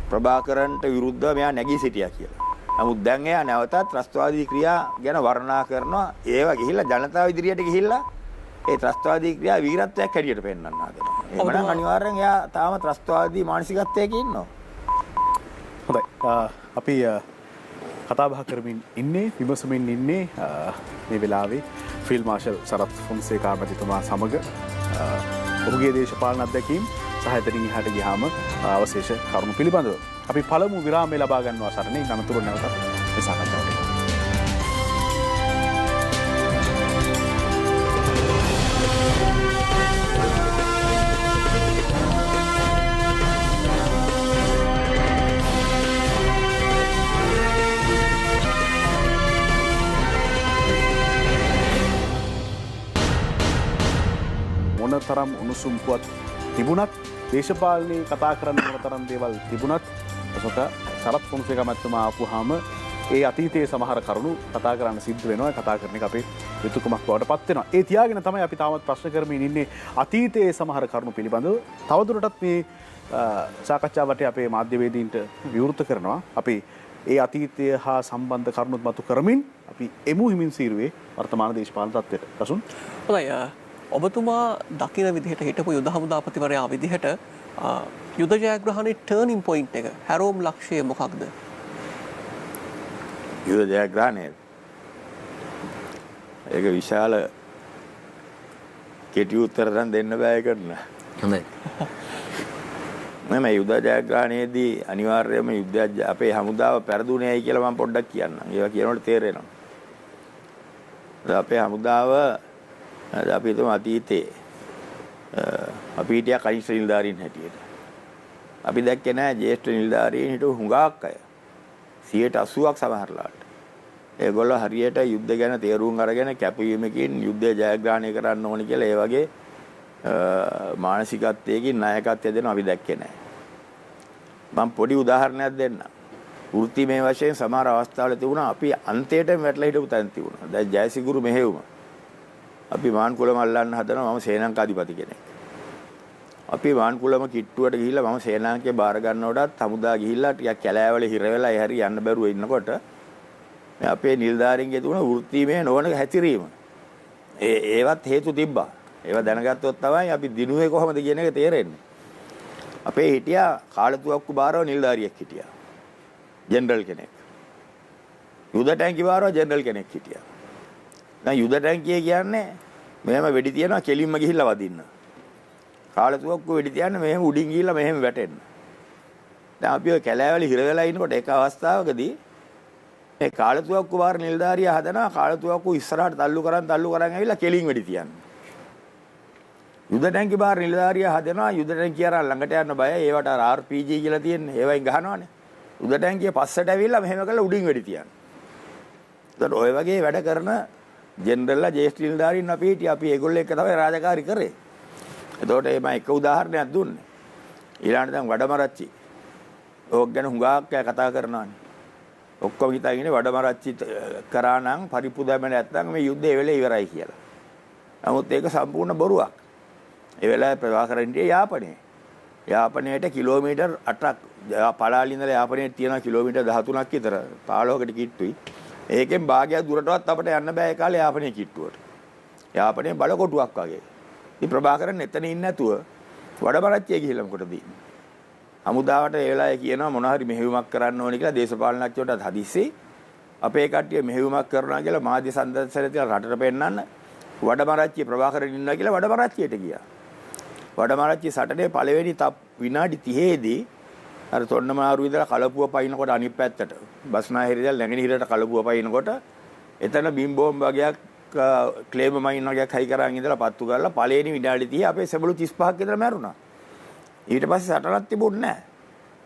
[SPEAKER 2] ප්‍රභාකරන්ට විරුද්ධව මෙයා නැගී සිටියා කියලා. නමුත් දැන් එයා නැවතත් ත්‍රස්තවාදී ක්‍රියා ගැන වර්ණනා කරනවා. ඒවා ගිහිල්ලා ජනතාව ඉදිරියට ගිහිල්ලා ඒ ත්‍රස්තවාදී ක්‍රියා වීරත්වයක් හැටියට පෙන්වන්න හදනවා. එහෙනම් අනිවාර්යෙන් එයා තාම ත්‍රස්තවාදී මානසිකත්වයක ඉන්නවා.
[SPEAKER 1] හොඳයි. අපි කතා බහ කරමින් ඉන්නේ විමසමින් ඉන්නේ මේ වෙලාවේ ෆීල්ඩ් මාර්ෂල් සරත් ෆොන්සේකා මැතිතුමා සමග ඔහුගේ දේශපාලන අත්දැකීම් සහ එතනින් එහාට ගියාම අවශේෂ කරුණු පිළිබඳව අපි පළමු විරාමය ලබා ගන්නවා සරණේ අනතුරු නැවතත් මේ සාකච්ඡාවට තරම් උණුසුම් පුවත් තිබුණත් දේශපාලනයේ කතා කරන්න මොන තරම් දේවල් තිබුණත් ඔසක සරත් ෆොන්සේකා මැතිතුමා ආපුවාම ඒ අතීතයේ සමහර කරුණු කතා කරන්න සිද්ධ වෙනවා. කතා කරන එක අපේ යුතුයකමක් බවට පත් වෙනවා. ඒ තියාගෙන තමයි අපි තාමත් ප්‍රශ්න කරමින් ඉන්නේ අතීතයේ සමහර කරුණු පිළිබඳව. තවදුරටත් මේ සාකච්ඡාවට අපේ මාධ්‍යවේදීන්ට විවෘත කරනවා. අපි ඒ අතීතය හා සම්බන්ධ කරුණුත් මතු කරමින් අපි එමු හිමින් සීරුවේ වර්තමාන දේශපාලන තත්ත්වයට. රසුන්.
[SPEAKER 5] හොඳයි. ඔබතුමා දකින විදිහට හිටපු යුද හමුදාපතිවරයා විදිහට යුද ජයග්‍රහණයේ ටර්නින් පොයින්ට් එක හැරෝම් ලක්ෂ්‍යය මොකක්ද?
[SPEAKER 2] යුද ජයග්‍රහණය ඒක විශාල කෙටි උත්තර දෙන්න බෑ කරන.
[SPEAKER 6] හොඳයි.
[SPEAKER 2] මම යුද ජයග්‍රහණයේදී අනිවාර්යයෙන්ම යුද්ධය අපේ හමුදාව පෙරදුනේයි කියලා මම පොඩ්ඩක් කියන්නම්. ඒවා කියනකොට තේරෙනවා. අපේ හමුදාව අපි හිතමු අතීතයේ අපි හිටියා කනිෂ්ඨ නිලධාරීන් හැටියට. අපි දැක්කේ නැහැ ජ්‍යෙෂ්ඨ නිලධාරීන් හිටු හුඟක් අය 80%ක් සමහරලාට. ඒගොල්ලෝ හරියට යුද්ධ ගැන තේරුම් අරගෙන කැපවීමකින් යුද්ධය ජයග්‍රහණය කරන්න ඕනි කියලා ඒ වගේ මානසිකත්වයකින් නායකත්වය දෙනවා අපි දැක්කේ නැහැ. මම පොඩි උදාහරණයක් දෙන්නම්. වෘත්තිමය වශයෙන් සමහර අවස්ථාවල තිබුණා අපි අන්තයටම වැටලා හිටපු තැන් තිබුණා. දැන් ජයසිගුරු මෙහෙයුම අපි මාන්කුලම අල්ලන්න හදනවා. මම සේනාංකාධිපති කෙනෙක්. අපි මාන්කුලම කිට්ටුවට ගිහිල්ලා මම සේනාංකේ බාර ගන්නකොටත් හමුදා ගිහිල්ලා ටිකක් කැලෑවල හිර වෙලා ඒ හැරි යන්න බැරුව ඉන්නකොට මේ අපේ නිලධාරීන්ගේ තුන වෘත්තීමය නොවන හැතිරීම. ඒවත් හේතු තිබ්බා. ඒවා දැනගත්තොත් තමයි අපි දිනුවේ කොහොමද කියන එක තේරෙන්නේ. අපේ හිටියා කාලතුවක්කු බාරව නිලධාරියෙක් හිටියා. ජෙනරල් කෙනෙක්. යුද ටැංකි බාරව ජෙනරල් කෙනෙක් හිටියා. දැන් යුද ටැංකිය කියන්නේ මෙහෙම වෙඩි තියනවා කෙලින්ම ගිහිල්ලා වදින්න. කාලතුවක්කු වෙඩි තියන්නේ මෙහෙම උඩින් ගිහිල්ලා මෙහෙම වැටෙන්න. දැන් අපි ඔය කැලෑවල හිර වෙලා ඉන්නකොට එක අවස්ථාවකදී මේ කාලතුවක්කු බාර නිලධාරියා හදනවා කාලතුවක්කු ඉස්සරහට තල්ලු කරන් ඇවිල්ලා කෙලින් වෙඩි තියන්නේ. යුද ටැංකි බාර නිලධාරියා හදනවා යුද ටැංකිය අර ළඟට යන්න බය. ඒවට අර RPG කියලා තියෙන්නේ. ඒවයින් ගහනවානේ. යුද ටැංකිය පස්සට ඇවිල්ලා මෙහෙම කරලා උඩින් වෙඩි තියන්නේ. ඒතකොට ඔය වගේ වැඩ කරන ජෙනරල්ලා ජේෂ්ඨ නිලධාරීන් අපි හිටියා. අපි ඒගොල්ලෝ එක්ක තමයි රාජකාරී කරේ. එතකොට මම එක උදාහරණයක් දුන්නේ. ඊළඟට දැන් වඩමරච්චි. ඕක ගැන හුඟක් කතා කරනවානේ. ඔක්කොම හිතාගෙන වඩමරච්චි කරා නම් පරිප්පු දැම්මේ නැත්නම් මේ යුද්ධය වෙලේ ඉවරයි කියලා. නමුත් ඒක සම්පූර්ණ බොරුවක්. ඒ වෙලාවේ ප්‍රභාකරන්ගේ යාපනයේට කිලෝමීටර් 8ක් පළාලි ඉඳලා යාපනයේ තියෙන කිලෝමීටර් 13ක් විතර 15කට කිට්ටුයි. ඒකෙන් භාගයක් දුරටවත් අපිට යන්න බෑ ඒ කාලේ යාපනයේ කිට්ටුවට. යාපනයේ බලකොටුවක් වගේ. ඉතින් ප්‍රභාකරන් එතන ඉන්නේ නැතුව වඩමරච්චියේ ගිහිල්ලා මොකටද ඉන්නේ? හමුදාවට ඒ වෙලාවේ කියනවා මොන හරි මෙහෙයුමක් කරන්න ඕනේ කියලා දේශපාලනඥයෝට හදිස්සියේ අපේ කට්ටිය මෙහෙයුමක් කරනවා කියලා මාධ්‍ය සංදර්ශනය තියලා රටට පෙන්නන්න වඩමරච්චියේ ප්‍රභාකරන් ඉන්නවා කියලා වඩමරච්චියට ගියා. වඩමරච්චි සටනේ පළවෙනි විනාඩි 30ේදී අර තොන්නමාරු ඉඳලා කලපුව පයින්නකොට අනිත් පැත්තට බස්නාහිර ඉඳලා නැගෙනහිරට කලපුව පයින්නකොට එතන බිම් බෝම්බ වගේක් ක්ලේම මයින් වගේක් හයි කරන් ඉඳලා පත්තු කරලා පළවෙනි විනාඩි 30 අපේ සෙබළු 35ක් විතර මැරුණා. ඊට පස්සේ සටනක් තිබුණේ නැහැ.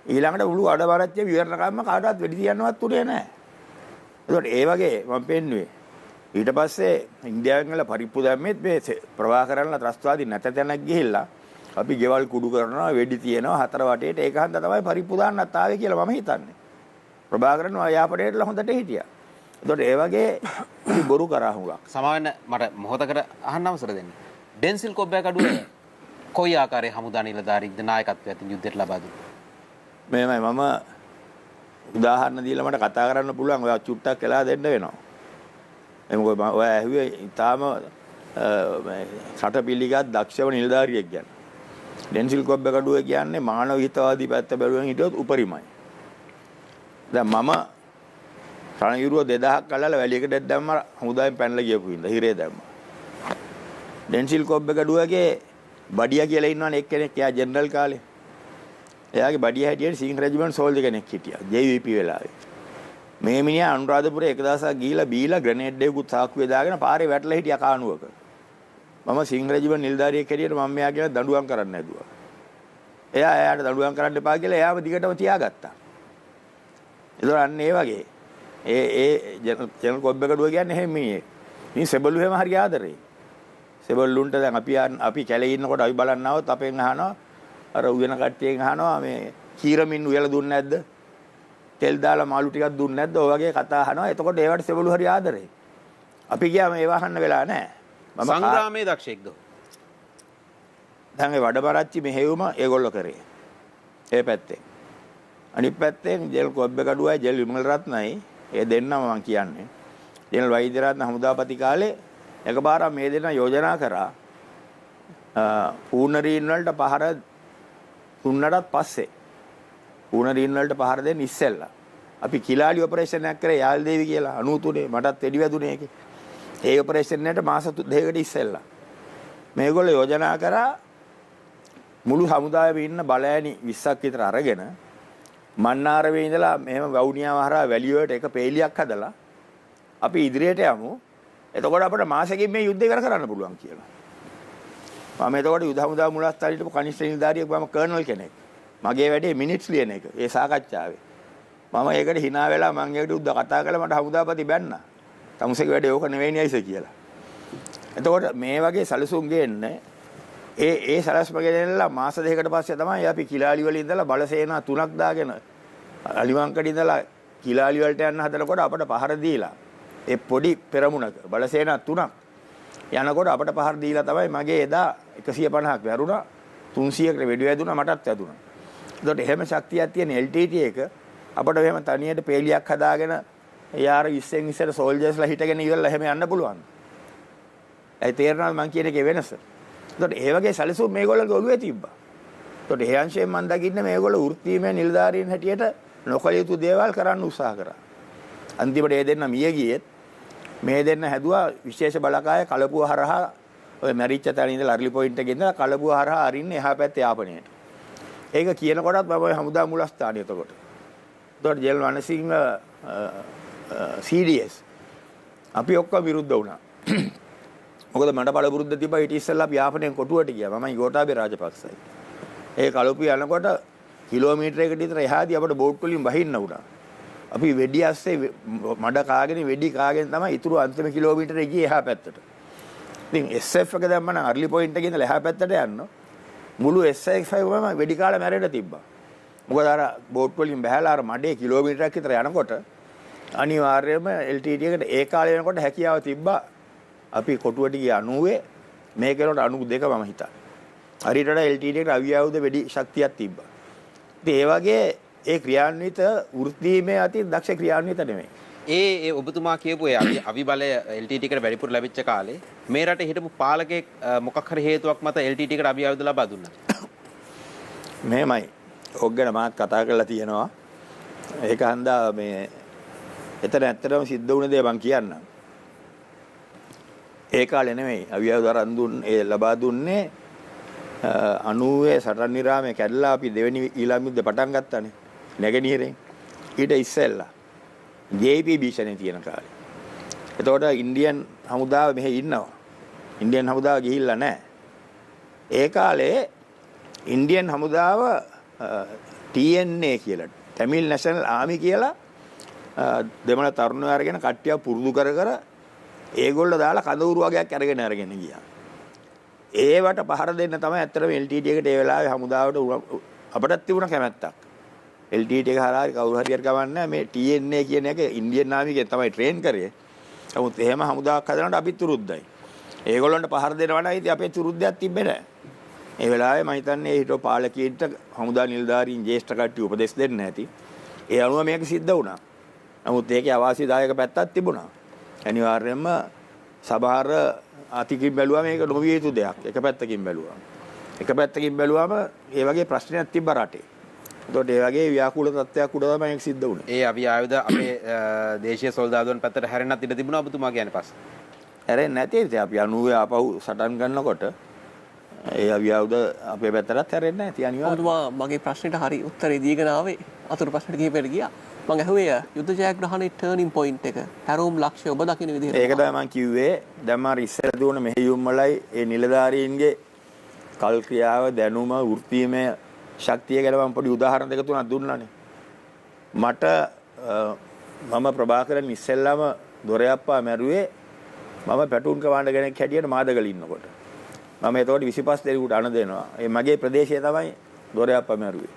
[SPEAKER 2] ඊළඟට මුළු වඩමරච්චිය විවරණකම්ම කාටවත් වෙඩි තියන්නවත් උනේ නැහැ. ඒකට ඒ වගේ මම පෙන්නුවේ. ඊට පස්සේ ඉන්දියාවෙන් වල පරිප්පු දැම්මෙත් මේ ප්‍රවාහ කරන්න ත්‍රස්තවාදී නැත තැනක් ගිහිල්ලා අපි ගෙවල් කුඩු කරනවා, වෙඩි තියනවා හතර වටේට. ඒක හන්ද තමයි පරිප්පු දාන්නත් ආවේ කියලා මම හිතන්නේ. ප්‍රභාකරන් යාපඩේටලා හොඳට හිටියා. එතකොට ඒ වගේ බොරු කරා හුඟක්.
[SPEAKER 4] සමාවෙන්න මට මොහොතකට අහන්න අවසර දෙන්න. ඩෙන්සිල් කොබ්බෑ කඩුව කොයි ආකාරයේ හමුදා නිලධාරීන්ද නායකත්වයෙන් යුද්ධයට ලබා දුන්නේ?
[SPEAKER 2] මේමයි මම උදාහරණ දීලා මට කතා කරන්න පුළුවන්. ඔයා චුට්ටක් වෙලා දෙන්න වෙනවා. එමුකෝ මම ඔයා ඇහුවේ ඊටාම රට පිළිගත් දක්ෂව නිලධාරියෙක් ගැන. ඩෙන්සිල් කොබ්බෑ කඩුව කියන්නේ මානව හිතවාදී පැත්ත බැලුවෙන් හිටියොත් උපරිමයි. දැන් මම රණවිරුව 2000ක් අල්ලලා වැලියකට දැම්ම හමුදායෙන් පැනලා ගියපු හින්දා හිරේ දැම්මා. ඩෙන්සිල් කොබ්බේ ගඩුවගේ බඩියා කියලා ඉන්නවනේ එක්කෙනෙක්. එයා ජෙනරල් කාලේ. එයාගේ බඩියා හැටියට සිංහ රෙජිමන්ට් සෝල්ජර් කෙනෙක් හිටියා. JVP වෙලාවේ. මේ මිනිහා අනුරාධපුරේ 1000ක් ගිහිලා බීලා ග්‍රනේඩ් එකකුත් සාක්කුවේ දාගෙන පාරේ වැටලා හිටියා කානුවක. මම සිංහ රෙජිමන්ට් නිලධාරියෙක් හැටියට මම මෙයා කියලා දඬුවම් කරන්න හැදුවා. එයාට දඬුවම් කරන්න එපා කියලා එයාව දිගටම තියාගත්තා. ඒතර අන්න ඒ වගේ ඒ ජනරල් කොබ්බේ කඩුව කියන්නේ එහෙම මිනිහෙක්. මේ සෙබළු හැම හරි ආදරේ. සෙබළුන්ට දැන් අපි කැලේ ඉන්නකොට අපි බලන්න આવත් අපෙන් අහනවා අර උයන කට්ටියෙන් අහනවා මේ කීරමින් උයලා දුන්නේ නැද්ද? තෙල් දාලා මාළු ටිකක් දුන්නේ නැද්ද? ඔය වගේ කතා අහනවා. එතකොට ඒවට සෙබළු හරි ආදරේ. අපි ගියාම ඒව අහන්න වෙලා නැහැ.
[SPEAKER 4] මම සංග්‍රාමයේ දක්ෂයෙක්ද?
[SPEAKER 2] දැන් ඒ වඩබරච්චි මෙහෙයුම ඒගොල්ලෝ කරේ. ඒ පැත්තේ. අනිත් පැත්තෙන් ජෙල් කොබ්බේ කඩුවයි ජෙල් විමල රත්නයි ඒ දෙන්නම මම කියන්නේ. ජෙනරල් වෛද්‍යරත්න හමුදාපති කාලේ එකපාරක් මේ දෙන්න යෝජනා කරා පූර්ණරීන් වලට පහර දුන්නටත් පස්සේ පූර්ණරීන් වලට පහර දෙන්න ඉස්සෙල්ලා අපි කිලාලි ඔපරේෂන් එකක් කරේ යාල්දේවි කියලා 93 මටත් එඩි වැදුනේ ඒකේ. ඒ ඔපරේෂන් එකට මාස 2කට ඉස්සෙල්ලා මේගොල්ලෝ යෝජනා කරා මුළු හමුදාවෙම ඉන්න බලෑණි 20ක් විතර අරගෙන මන්නාරවේ ඉඳලා මෙහෙම වවුනියාව හරහා වැලිය වලට එක පේලියක් හදලා අපි ඉදිරියට යමු. එතකොට අපිට මාසෙකින් මේ යුද්ධය කරන්න පුළුවන් කියලා. මම එතකොට යුද හමුදා මුලස්ථානයේ හිටපු කනිෂ්ඨ නිලධාරියෙක් මම කර්නල් කෙනෙක්. මගේ වැඩේ මිනිට්ස් ලියන එක. ඒ සාකච්ඡාවේ. මම ඒකට hina වෙලා මම ඒකට උද්ද කතා කළා මට හමුදාපති බැන්නා. තමුසේක වැඩේ ඕක නෙවෙයි නයිස කියලා. එතකොට මේ වගේ සැලසුම් ගේන්නේ ඒ සලස්ම ගෙනල්ලා මාස දෙකකට පස්සේ තමයි අපි කිලාලි වල ඉඳලා බලසේනා 3ක් දාගෙන අලිවංකඩ ඉඳලා කිලාලි වලට යන්න හදනකොට අපට පහර දීලා ඒ පොඩි පෙරමුණක බලසේනා 3ක් යනකොට අපට පහර දීලා තමයි මගේ එදා 150ක් වැරුණා 300කට වෙඩි වැදුනා මටත් වැදුනා. ඒකට එහෙම ශක්තියක් තියෙන LTT එක අපට එහෙම තනියට පේලියක් හදාගෙන යාර 20න් ඉස්සර සෝල්ජර්ස්ලා හිටගෙන ඉවරලා එහෙම යන්න පුළුවන්. ඒ තේරෙනවද මං කියන එකේ වෙනස? ඒකට ඒ වගේ සැලසුම් මේගොල්ලෝගේ ඔළුවේ තිබ්බා. ඒකට ඒ අංශයෙන් මම දකින්නේ මේගොල්ලෝ වෘත්තීය නිලධාරීන් හැටියට නොකළ යුතු දේවල් කරන්න උත්සාහ කරා. අන්තිමට ඒ දෙන්න මිය ගියෙත් මේ දෙන්න හැදුවා විශේෂ බලකාය කලපුව හරහා ඔය මැරිච්ච තැන ඉඳලා අර්ලි පොයින්ට් එකේ ඉඳලා කලපුව හරහා අරින්න එහා පැත්තේ යාපනයට. ඒක කියනකොටත් මම ඔය හමුදා මුලස්ථානිය එතකොට. ඒකට ජෙල් වනසිංහ CDS අපි ඔක්කොම විරුද්ධ වුණා. මොකද මඩ බලපුරුද්ද තිබ්බා ඊට ඉස්සෙල්ලා අපි යාපනයෙන් කොටුවට ගියා. මමයි ගෝඨාභය රාජපක්ෂයි. ඒ කලපුව යනකොට කිලෝමීටරයකට විතර එහාදී අපිට බෝට් වලින් වහින්න උනා. අපි වෙඩි ඇස්සේ මඩ කාගෙන වෙඩි කාගෙන තමයි ඊතුරු අන්තිම කිලෝමීටරේ ගියේ එහා පැත්තට. ඉතින් SF එක දැම්ම නම් අර්ලි පොයින්ට් එකේ ඉඳලා එහා පැත්තට යන්න මුළු SF එකම වෙඩි කාලා මැරෙන්න තිබ්බා. මොකද අර බෝට් වලින් බහැලා අර මඩේ කිලෝමීටරයක් විතර යනකොට අනිවාර්යයෙන්ම LTT එකට ඒ කාලේ වෙනකොට හැකියාව තිබ්බා. අපි කොටුවට ගිය 90 මේ කෙනට 92 මම හිතන්නේ. හරියට LTT එකට අවියාවුද වැඩි ශක්තියක් තිබ්බා. ඉතින් ඒ වගේ ඒ ක්‍රියාන්විත වෘත්තීමේ අතින් දක්ෂ ක්‍රියාන්විත නෙමෙයි.
[SPEAKER 4] ඒ ඔබතුමා කියපු ඒ අවිබලය LTT එකට වැඩිපුර ලැබිච්ච කාලේ මේ රටේ හිටපු පාලකෙක් මොකක් හරි හේතුවක් මත LTT එකට අවියාවුද ලබා දුන්නා.
[SPEAKER 2] මෙහෙමයි. ඔක් ගැන මාත් කතා කරලා තියෙනවා. ඒක හන්දා මේ එතන ඇත්තටම සිද්ධ වුණ දේ මම කියන්නම්. ඒ කාලේ නෙමෙයි අවියාවුද අරන් දුන්නේ ලබා දුන්නේ 90 සටන් නිරාමේ කැඩලා අපි දෙවෙනි ඊළාම් යුද්ධ පටන් ගත්තානේ නැගෙනහිරෙන්. ඊට ඉස්සෙල්ලා JP භීෂණේ තියෙන කාලේ. එතකොට ඉන්දියන් හමුදාව මෙහෙ ඉන්නවා. ඉන්දියන් හමුදාව ගිහිල්ලා නැහැ. ඒ කාලේ ඉන්දියන් හමුදාව TNA කියලා තමිල් නැෂනල් ආමි කියලා දෙමළ තරුණයෝ අරගෙන කට්ටිය පුරුදු කර ඒගොල්ලෝ දාලා කඳවුරු වගේක් අරගෙන ගියා. ඒවට පහර දෙන්න තමයි ඇත්තටම LTT එකට ඒ වෙලාවේ හමුදාවට අපිටත් තිබුණ කැමැත්තක්. LTT එක හරහා කවුරු හරියට ගමන්නේ මේ TNA කියන එක ඉන්දියන් නාවිකයෙන් තමයි ට්‍රේන් කරේ. නමුත් එහෙම හමුදාවක් හදනකොට අපිත් උරුද්දයි. ඒගොල්ලන්ට පහර දෙනවා නම් ඉතින් අපේ උරුද්දයක් තිබ්බේ නැහැ. ඒ වෙලාවේ මම හිතන්නේ හිටෝ පාලකීන්ට හමුදා නිලධාරීන් ජ්‍යෙෂ්ඨ කට්ටිය උපදෙස් දෙන්න ඇති. ඒ අනුව මේක සිද්ධ වුණා. නමුත් ඒකේ අවාසිදායක පැත්තක් තිබුණා. අනිවාර්යයෙන්ම සමහර අතිකින් බැලුවා මේක නොවිය යුතු දෙයක්. එක පැත්තකින් බැලුවා. එක පැත්තකින් බැලුවාම ඒ වගේ ප්‍රශ්නයක් තිබ්බ රටේ. ඒතකොට ඒ වගේ ව්‍යාකූල තත්ත්වයක් උඩ තමයි ඒක සිද්ධ වුණේ.
[SPEAKER 4] ඒ අභි ආයුධ අපේ දේශීය සොල්දාදුවන් පැත්තට හැරෙන්නත් ඉඩ තිබුණා ඔබතුමා කියන්නේ පස්සේ.
[SPEAKER 2] හැරෙන්නේ නැති ඉතින් අපි 90 ආපහු සටන් ගන්නකොට ඒ අභි ආයුධ අපේ පැත්තටත් හැරෙන්නේ නැති අනිවාර්යයෙන්.
[SPEAKER 5] ඔබතුමා මගේ ප්‍රශ්නෙට හරි උත්තරේ දීගෙන ආවේ. අතුරු ප්‍රශ්නෙට කිහිපෙට ගියා. මම ඇහුවේ යුද්ධ ජයග්‍රහණයේ ටර්නින් පොයින්ට් එක හැරෝම් ලක්ෂ්‍ය ඔබ දකින්න විදිහට.
[SPEAKER 2] ඒක තමයි මම කිව්වේ. දැන් මාර ඉස්සර දුවන මෙහෙයුම් වලයි ඒ නිලධාරීන්ගේ කල් ක්‍රියාව දැනුම වෘත්තීයමය ශක්තිය ගැන මම පොඩි උදාහරණ දෙක තුනක් දුන්නානේ. මට මම ප්‍රභාකරන් ඉස්සෙල්ලාම දොරයප්පා මැරුවේ මම පැටුන් කමාන්ඩර් කෙනෙක් හැටියට මාදගල ඉන්නකොට. මම ඒතකොට 25 දෙනෙකුට අණ දෙනවා. ඒ මගේ ප්‍රදේශය තමයි දොරයප්පා මැරුවේ.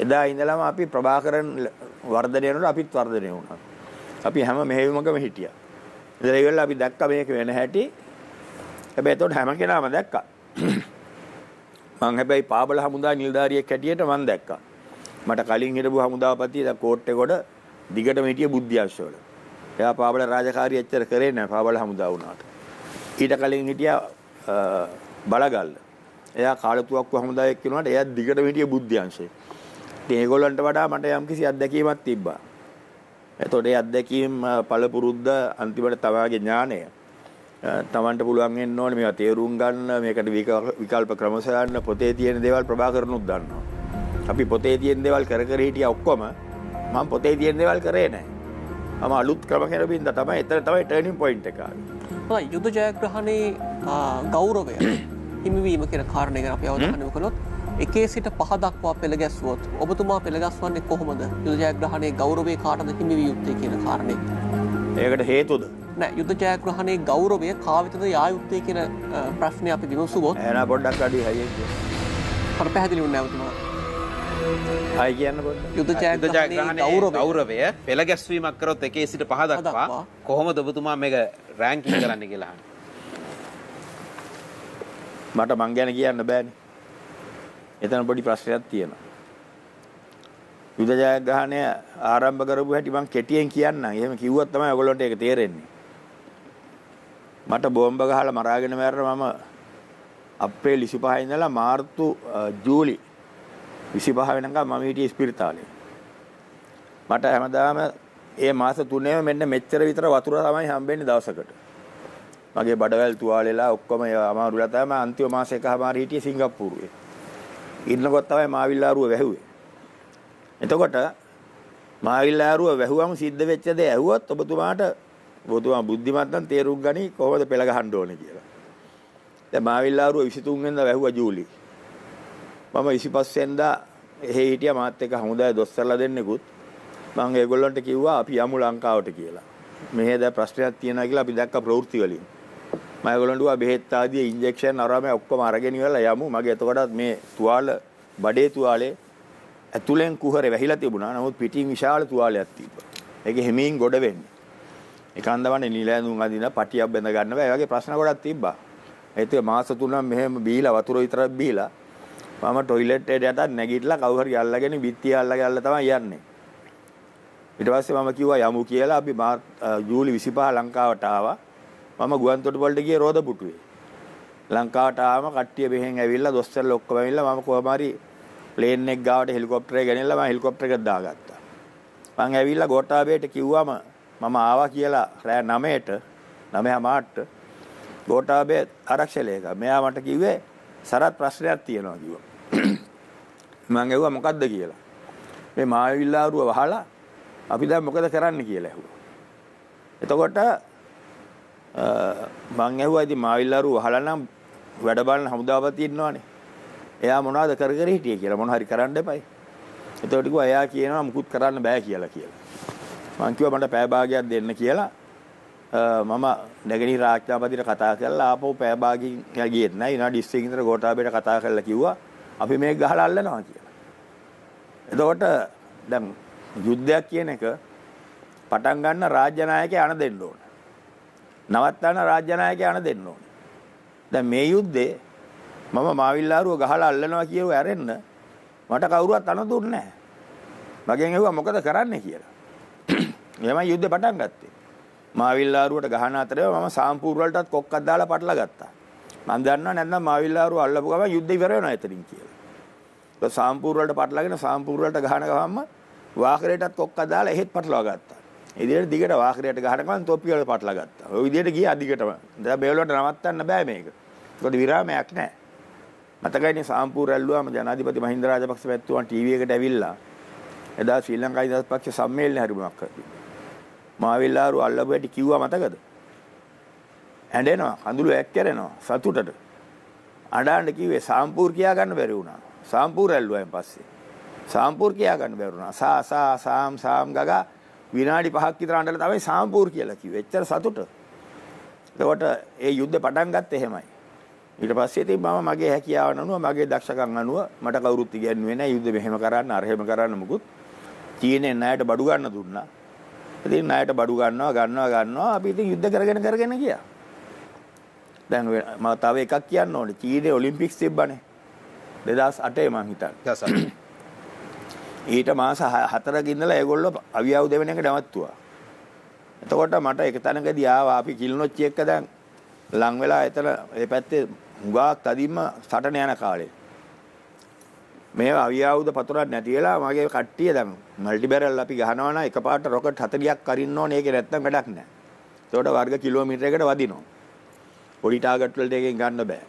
[SPEAKER 2] එදා ඉඳලම අපි ප්‍රභාකරන් වර්ධනය වෙනකොට අපිත් වර්ධනය වුණා. අපි හැම මෙහෙයුමකම හිටියා. ඉතින් ඒ වෙලාව අපි දැක්ක මේක වෙන හැටි. හැබැයි ඒතකොට හැම කෙනාම දැක්කා. මං හැබැයි පාබල හමුදා නිලධාරියෙක් හැටියට මං දැක්කා. මට කලින් හිටපු හමුදාපතිය දැන් කෝට් එකේකොට දිගටම හිටිය බුද්ධ්‍යංශවල. එයා පාබල රාජකාරිය එච්චර කරේ නැහැ පාබල හමුදා වුණාට. ඊට කලින් හිටියා බලගල්ල. එයා කාලතුවක්කු හමුදාවෙක් වෙනුවට එයා දිගටම හිටිය බුද්ධ්‍යංශේ. ඉතින් ඒගොල්ලන්ට වඩා මට යම්කිසි අත්දැකීමක් තිබ්බා. එතකොට ඒ අත්දැකීම් පළපුරුද්ද අන්තිමට තවාගේ ඥාණය තමන්ට පුළුවන් වෙන්න ඕනේ මේවා තේරුම් ගන්න මේකට විකල්ප ක්‍රම සොයන්න පොතේ තියෙන දේවල් ප්‍රභාකරනුත් දන්නවා. අපි පොතේ තියෙන දේවල් කර කර හිටියා ඔක්කොම මම පොතේ තියෙන දේවල් කරේ නැහැ. මම අලුත් ක්‍රම කෙරෙමින්ද තමයි එතන තමයි ටර්නින් පොයින්ට් එක ආවේ.
[SPEAKER 5] යුද්ධ ජයග්‍රහණයේ ගෞරවය හිමිවීම කියන කාරණය ගැන අපි අවධානය කළොත් 1 සිට 5 දක්වා පෙළ ගැස්සුවොත් ඔබතුමා පෙළ ගස්වන්නේ කොහොමද? යුද්ධ ජයග්‍රහණයේ ගෞරවය කාටද හිමි විය යුත්තේ කියන කාරණේ.
[SPEAKER 2] ඒකට හේතුද?
[SPEAKER 5] නෑ යුද්ධ ජයග්‍රහණයේ ගෞරවය කාවිතද යා යුත්තේ කියන ප්‍රශ්නේ අපි විමසුවොත්
[SPEAKER 2] එහෙනම් පොඩ්ඩක් අඩි හයියෙන් කියන්න.
[SPEAKER 5] අර පැහැදිලි වුණේ නැහැ ඔබතුමා.
[SPEAKER 2] හයි කියන්න පොඩ්ඩක්.
[SPEAKER 5] යුද්ධ ජයග්‍රහණයේ
[SPEAKER 4] ගෞරවය පෙළ ගැස්වීමක් කරොත් 1 සිට 5 දක්වා කොහොමද ඔබතුමා මේක රෑන්කින් කරන්නේ කියලා අහන්නේ.
[SPEAKER 2] මට මං ගැන කියන්න බෑනේ. එතන පොඩි ප්‍රශ්නයක් තියෙනවා. යුද්ධ ජයග්‍රහණය ආරම්භ කරපු හැටි මං කෙටියෙන් කියන්නම්. එහෙම කිව්වොත් තමයි ඔයගොල්ලන්ට ඒක තේරෙන්නේ. මට බෝම්බ ගහලා මරාගෙන මැරෙන මම අප්‍රේල් 25 ඉඳලා මාර්තු ජූලි 25 වෙනකම් මම හිටියේ ස්පිරිතාලේ. මට හැමදාම ඒ මාස 3ෙම මෙන්න මෙච්චර විතර වතුර තමයි හම්බෙන්නේ දවසකට. මගේ බඩවැල් තුවාලෙලා ඔක්කොම අමාරුලා තමයි අන්තිම මාස එකමාර හිටියේ සිංගප්පූරුවේ. ඉන්නකොට තමයි මාවිල්ලාරුව වැහුවේ. එතකොට මාවිල්ලාරුව වැහුවම සිද්ධ වෙච්ච දේ ඇහුවොත් ඔබතුමා බුද්ධිමත් නම් තේරුම් ගනි කොහොමද පෙළ ගහන්න ඕනේ කියලා. දැන් මාවිල්ලාරුව 23 වෙනිදා වැහුවා ජූලි. මම 25 වෙනිදා එහෙ හිටියා මාත් එක්ක හමුදායේ දොස්තරලා දෙන්නෙකුත්. මම ඒගොල්ලන්ට කිව්වා අපි යමු ලංකාවට කියලා. මෙහෙ දැන් ප්‍රශ්නයක් තියෙනවා කියලා අපි දැක්ක ප්‍රවෘත්ති වලින්. මම ඒගොල්ලන්ට කිව්වා බෙහෙත් ආදී ඉන්ජෙක්ෂන් අරම ඔක්කොම අරගෙන ඉවරලා යමු. මගේ එතකොටත් මේ තුවාල බඩේ තුවාලේ ඇතුලෙන් කුහරේ වැහිලා තිබුණා. නමුත් පිටින් විශාල තුවාලයක් තිබ්බා. ඒක හිමින් ගොඩ වෙන්නේ. ඒක අන්දමනේ නිලැඳුම් අදින පටියක් බැඳ ගන්න බෑ. ඒ වගේ ප්‍රශ්න ගොඩක් තිබ්බා. ඒත් මාස 3ක් මෙහෙම බීලා වතුර විතරක් බීලා මම টয়ලට් එකට යටත් නැගිටලා කවුරු හරි අල්ලගෙන බිත්තිය අල්ලගෙන තමයි යන්නේ. ඊට පස්සේ මම කිව්වා යමු කියලා අපි ජූලි 25 ලංකාවට ආවා. මම ගුවන්තොටුපළට ගියේ රෝදපුටුවේ. ලංකාවට ආවම කට්ටිය මෙහෙන් ඇවිල්ලා දොස්තරලා ඔක්කොම ඇවිල්ලා මම කොහොම හරි ප්ලේන් එක ගාවට හෙලිකොප්ටරේ ගෙනල්ලා මම හෙලිකොප්ටර එකට දාගත්තා. මම ඇවිල්ලා ගෝඨාභයට කිව්වම මම ආවා කියලා රෑ 9ට 9:00ට ගෝඨාභය ආරක්ෂකලේක. මෙයා මට කිව්වේ සරත් ප්‍රශ්නයක් තියෙනවා කිව්වා. මම ඇහුවා මොකද්ද කියලා. මේ මාවිල්ලාරුව වහලා අපි දැන් මොකද කරන්න කියලා ඇහුවා. එතකොට මං ඇහුවා ඉතින් මාවිල්ලාරුව වහලා නම් වැඩ බලන හමුදාපති ඉන්නවනේ. එයා මොනවද කර කර හිටියේ කියලා මොන හරි කරන්න එපයි. එතකොට කිව්වා එයා කියනවා මුකුත් කරන්න බෑ කියලා. මං කිව්වා මට පැය භාගයක් දෙන්න කියලා. මම නැගෙනහිර ආඥාපතිට කතා කරලා ආපහු පැය භාගකින් ගියෙත් නෑ. විනාඩි 20කින් විතර ගෝඨාභයට කතා කරලා කිව්වා අපි මේක ගහලා අල්ලනවා කියලා. එතකොට දැන් යුද්ධයක් කියන එක පටන් ගන්න රාජ්‍ය නායකයා අණ දෙන්න ඕන. නවත්තන රාජ්‍ය නායකයා අණ දෙන්න ඕන. දැන් මේ යුද්ධේ මම මාවිල්ලාරුව ගහලා අල්ලනවා කියව ඇරෙන්න මට කවුරුවත් අණ දුන්නේ නැහැ. මගෙන් ඇහුවා මොකද කරන්නේ කියලා. එහෙමයි යුද්ධේ පටන් ගත්තේ. මාවිල්ලාරුවට ගහන අතරේ මම සාම්පූර් වලටත් කොක්කක් දාලා පටල ගත්තා. මම දන්නවා නැත්නම් මාවිල්ලාරුව අල්ලපු ගමන් යුද්ධය ඉවර වෙනවා එතනින් කියලා. ඒක සාම්පූර් වලට පටලගෙන සාම්පූර් වලට ගහන ගමන්ම වාකරේටත් කොක්කක් දාලා එහෙත් පටලවා ගත්තා. ඒ විදිහට දිගට වාකරයට ගහන ගමන් තොප්පිය වල පටලා ගත්තා. ඔය විදිහට ගියා දිගටම. දැන් බේල් වලට නවත්තන්න බෑ මේක. ඒකට විරාමයක් නැහැ. මතකයිනේ සාම්පූර් ඇල්ලුවාම ජනාධිපති මහින්ද රාජපක්ෂ පැතුමන් ටීවී එකට ඇවිල්ලා එදා ශ්‍රී ලංකා නිදහස් පක්ෂ සම්මේලනය හරිමක් කරා. මාවිල්ලාරු අල්ලපු හැටි කිව්වා මතකද? ඇඬෙනවා, කඳුළු ඇක්කරෙනවා සතුටට. අඬන්න කිව්වේ සාම්පූර් කියා ගන්න බැරි වුණා. සාම්පූර් ඇල්ලුවායින් පස්සේ. සාම්පූර් කියා ගන්න බැරි වුණා. සාම් ගගා විනාඩි 5ක් විතර අඬලා තමයි සාම්පූර් කියලා කිව්වේ. එච්චර සතුට. එතකොට ඒ යුද්ධ පටන් ගත්තේ එහෙමයි. ඊට පස්සේ ඉතින් මම මගේ හැකියාව අනුව මගේ දක්ෂකම් අනුව මට කවුරුත් ඉගැන්නුවේ නැහැ යුද්ධ මෙහෙම කරන්න අර එහෙම කරන්න මුකුත්. චීනේ ණයට බඩු ගන්න දුන්නා. ඉතින් ණයට බඩු ගන්නවා අපි ඉතින් යුද්ධ කරගෙන ගියා. දැන් මම තව එකක් කියන්න ඕනේ. චීනේ ඔලිම්පික්ස් තිබ්බනේ 2008 මං හිතන්නේ. ඊට මාස 4ක ඉඳලා ඒගොල්ලෝ අවියාවු දෙවෙනි එක නවත්තුවා. එතකොට මට එක තැනකදී ආවා අපි කිල්නොච්චි එක්ක දැන් ලං වෙලා එතන ඒ පැත්තේ හුඟක් තදින්ම සටන යන කාලේ. මේ අවියාවුද පතුරක් නැති වෙලා මගේ කට්ටිය දැන් මල්ටි බැරල් අපි ගහනවා නම් එකපාරට රොකට් 40ක් අරින්න ඕනේ. ඒකේ නැත්තම් වැඩක් නැහැ. ඒකට වර්ග කිලෝමීටරයකට වදිනවා. පොඩි ටාගට් වලට එකෙන් ගන්න බෑ.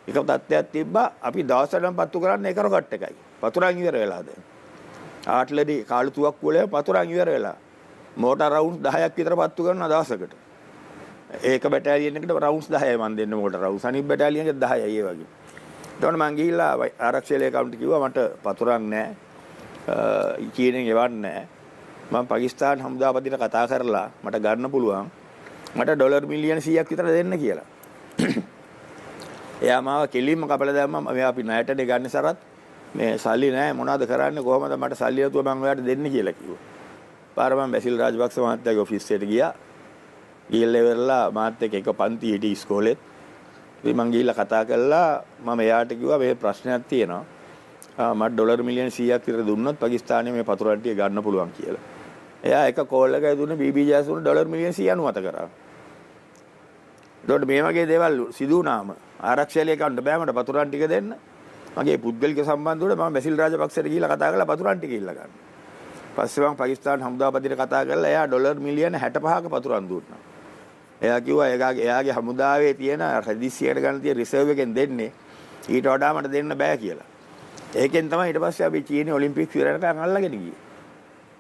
[SPEAKER 2] එක තත්ත්වයක් තිබ්බා අපි දවසටම පත්තු කරන්න එක රොකට් එකයි. පතුරන් ඉවර වෙලා දැන්. ආට්ලඩි කාලු තුවක්කුව වල පතුරන් ඉවර වෙලා. මෝටර් රවුන්ඩ් 10ක් විතර පත්තු කරනවා දවසකට. ඒක බැටාලියන් එකට රවුන්ඩ්ස් 10යි මන් දෙන්න මෝටර් රවුන්ඩ්ස්. අනිත් බැටාලියන් එක 10යි ඒ වගේ. එතකොට මං ගිහිල්ලා ආරක්ෂක ලේකම්ට කිව්වා මට පතුරක් නැහැ. චීනෙන් එවන්න නැහැ. මම පාකිස්තාන හමුදාපතිට කතා කරලා මට ගන්න පුළුවන්. මට ඩොලර් මිලියන 100ක් විතර දෙන්න කියලා. එයා මාව කෙලින්ම කපලා දැම්මා. මේ අපි ණයටනේ ගන්න සරත් මේ සල්ලි නැහැ මොනවද කරන්නේ කොහමද මට සල්ලි නැතුව මම ඔයාලට දෙන්නේ කියලා කිව්වා. පාර මම බැසිල් රාජපක්ෂ මහත්තයාගේ ඔෆිස් එකට ගියා. ගිහලා ඉවරලා මාත් එක්ක එක පන්ති හිටි ඉස්කෝලේත්. ඉතින් මං ගිහිල්ලා කතා කළා මම එයාට කිව්වා මේ ප්‍රශ්නයක් තියෙනවා. මට ඩොලර් මිලියන 100ක් විතර දුන්නොත් පාකිස්තානයේ මේ පතුරන් ටික ගන්න පුළුවන් කියලා. එයා එක කෝල් එකයි දුන්නේ බීබී ජයසූරිය ඩොලර් මිලියන 100 අනුමත කරා. ඒකට මේ වගේ දේවල් සිදු වුණාම ආරක්ෂක ලේකම්ට බෑ මට පතුරන් ටික දෙන්න. මගේ පුද්ගලික සම්බන්ධ වල මම බැසිල් රාජපක්ෂට ගිහිල්ලා කතා කරලා පතුරන් ටික ඉල්ල ගන්න. පස්සේ මම පාකිස්තාන හමුදාපතිට කතා කරලා එයා ඩොලර් මිලියන 65ක පතුරන් දුන්නා. එයා කිව්වා එයාගේ හමුදාවේ තියෙන රෙදිසියට ගන්න තියෙන රිසර්ව් එකෙන් දෙන්නේ ඊට වඩා මට දෙන්න බෑ කියලා. ඒකෙන් තමයි ඊට පස්සේ අපි චීනේ ඔලිම්පික්ස් ඉවරනකන් අල්ලගෙන ගියේ.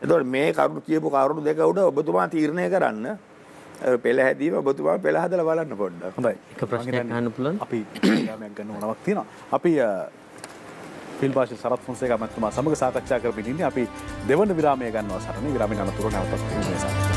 [SPEAKER 2] එතකොට මේ කරුණු කියපු කරුණු දෙක උඩ ඔබතුමා තීරණය කරන්න පෙළ හැදීම ඔබතුමා පෙළ හදලා බලන්න පොඩ්ඩක්.
[SPEAKER 1] හොඳයි.
[SPEAKER 6] එක ප්‍රශ්නයක් අහන්න පුළුවන්.
[SPEAKER 1] අපි ගාමයක් ගන්න ඕනවක් තියෙනවා. අපි ෆිල්ම් භාෂා සරත් ෆොන්සේකා මහත්මයා සමග සාකච්ඡා කරමින් ඉන්නේ. අපි දෙවන විරාමය ගන්නවා සරණ. විරාමයෙන් අනතුරු නැවතත් මේ සාකච්ඡා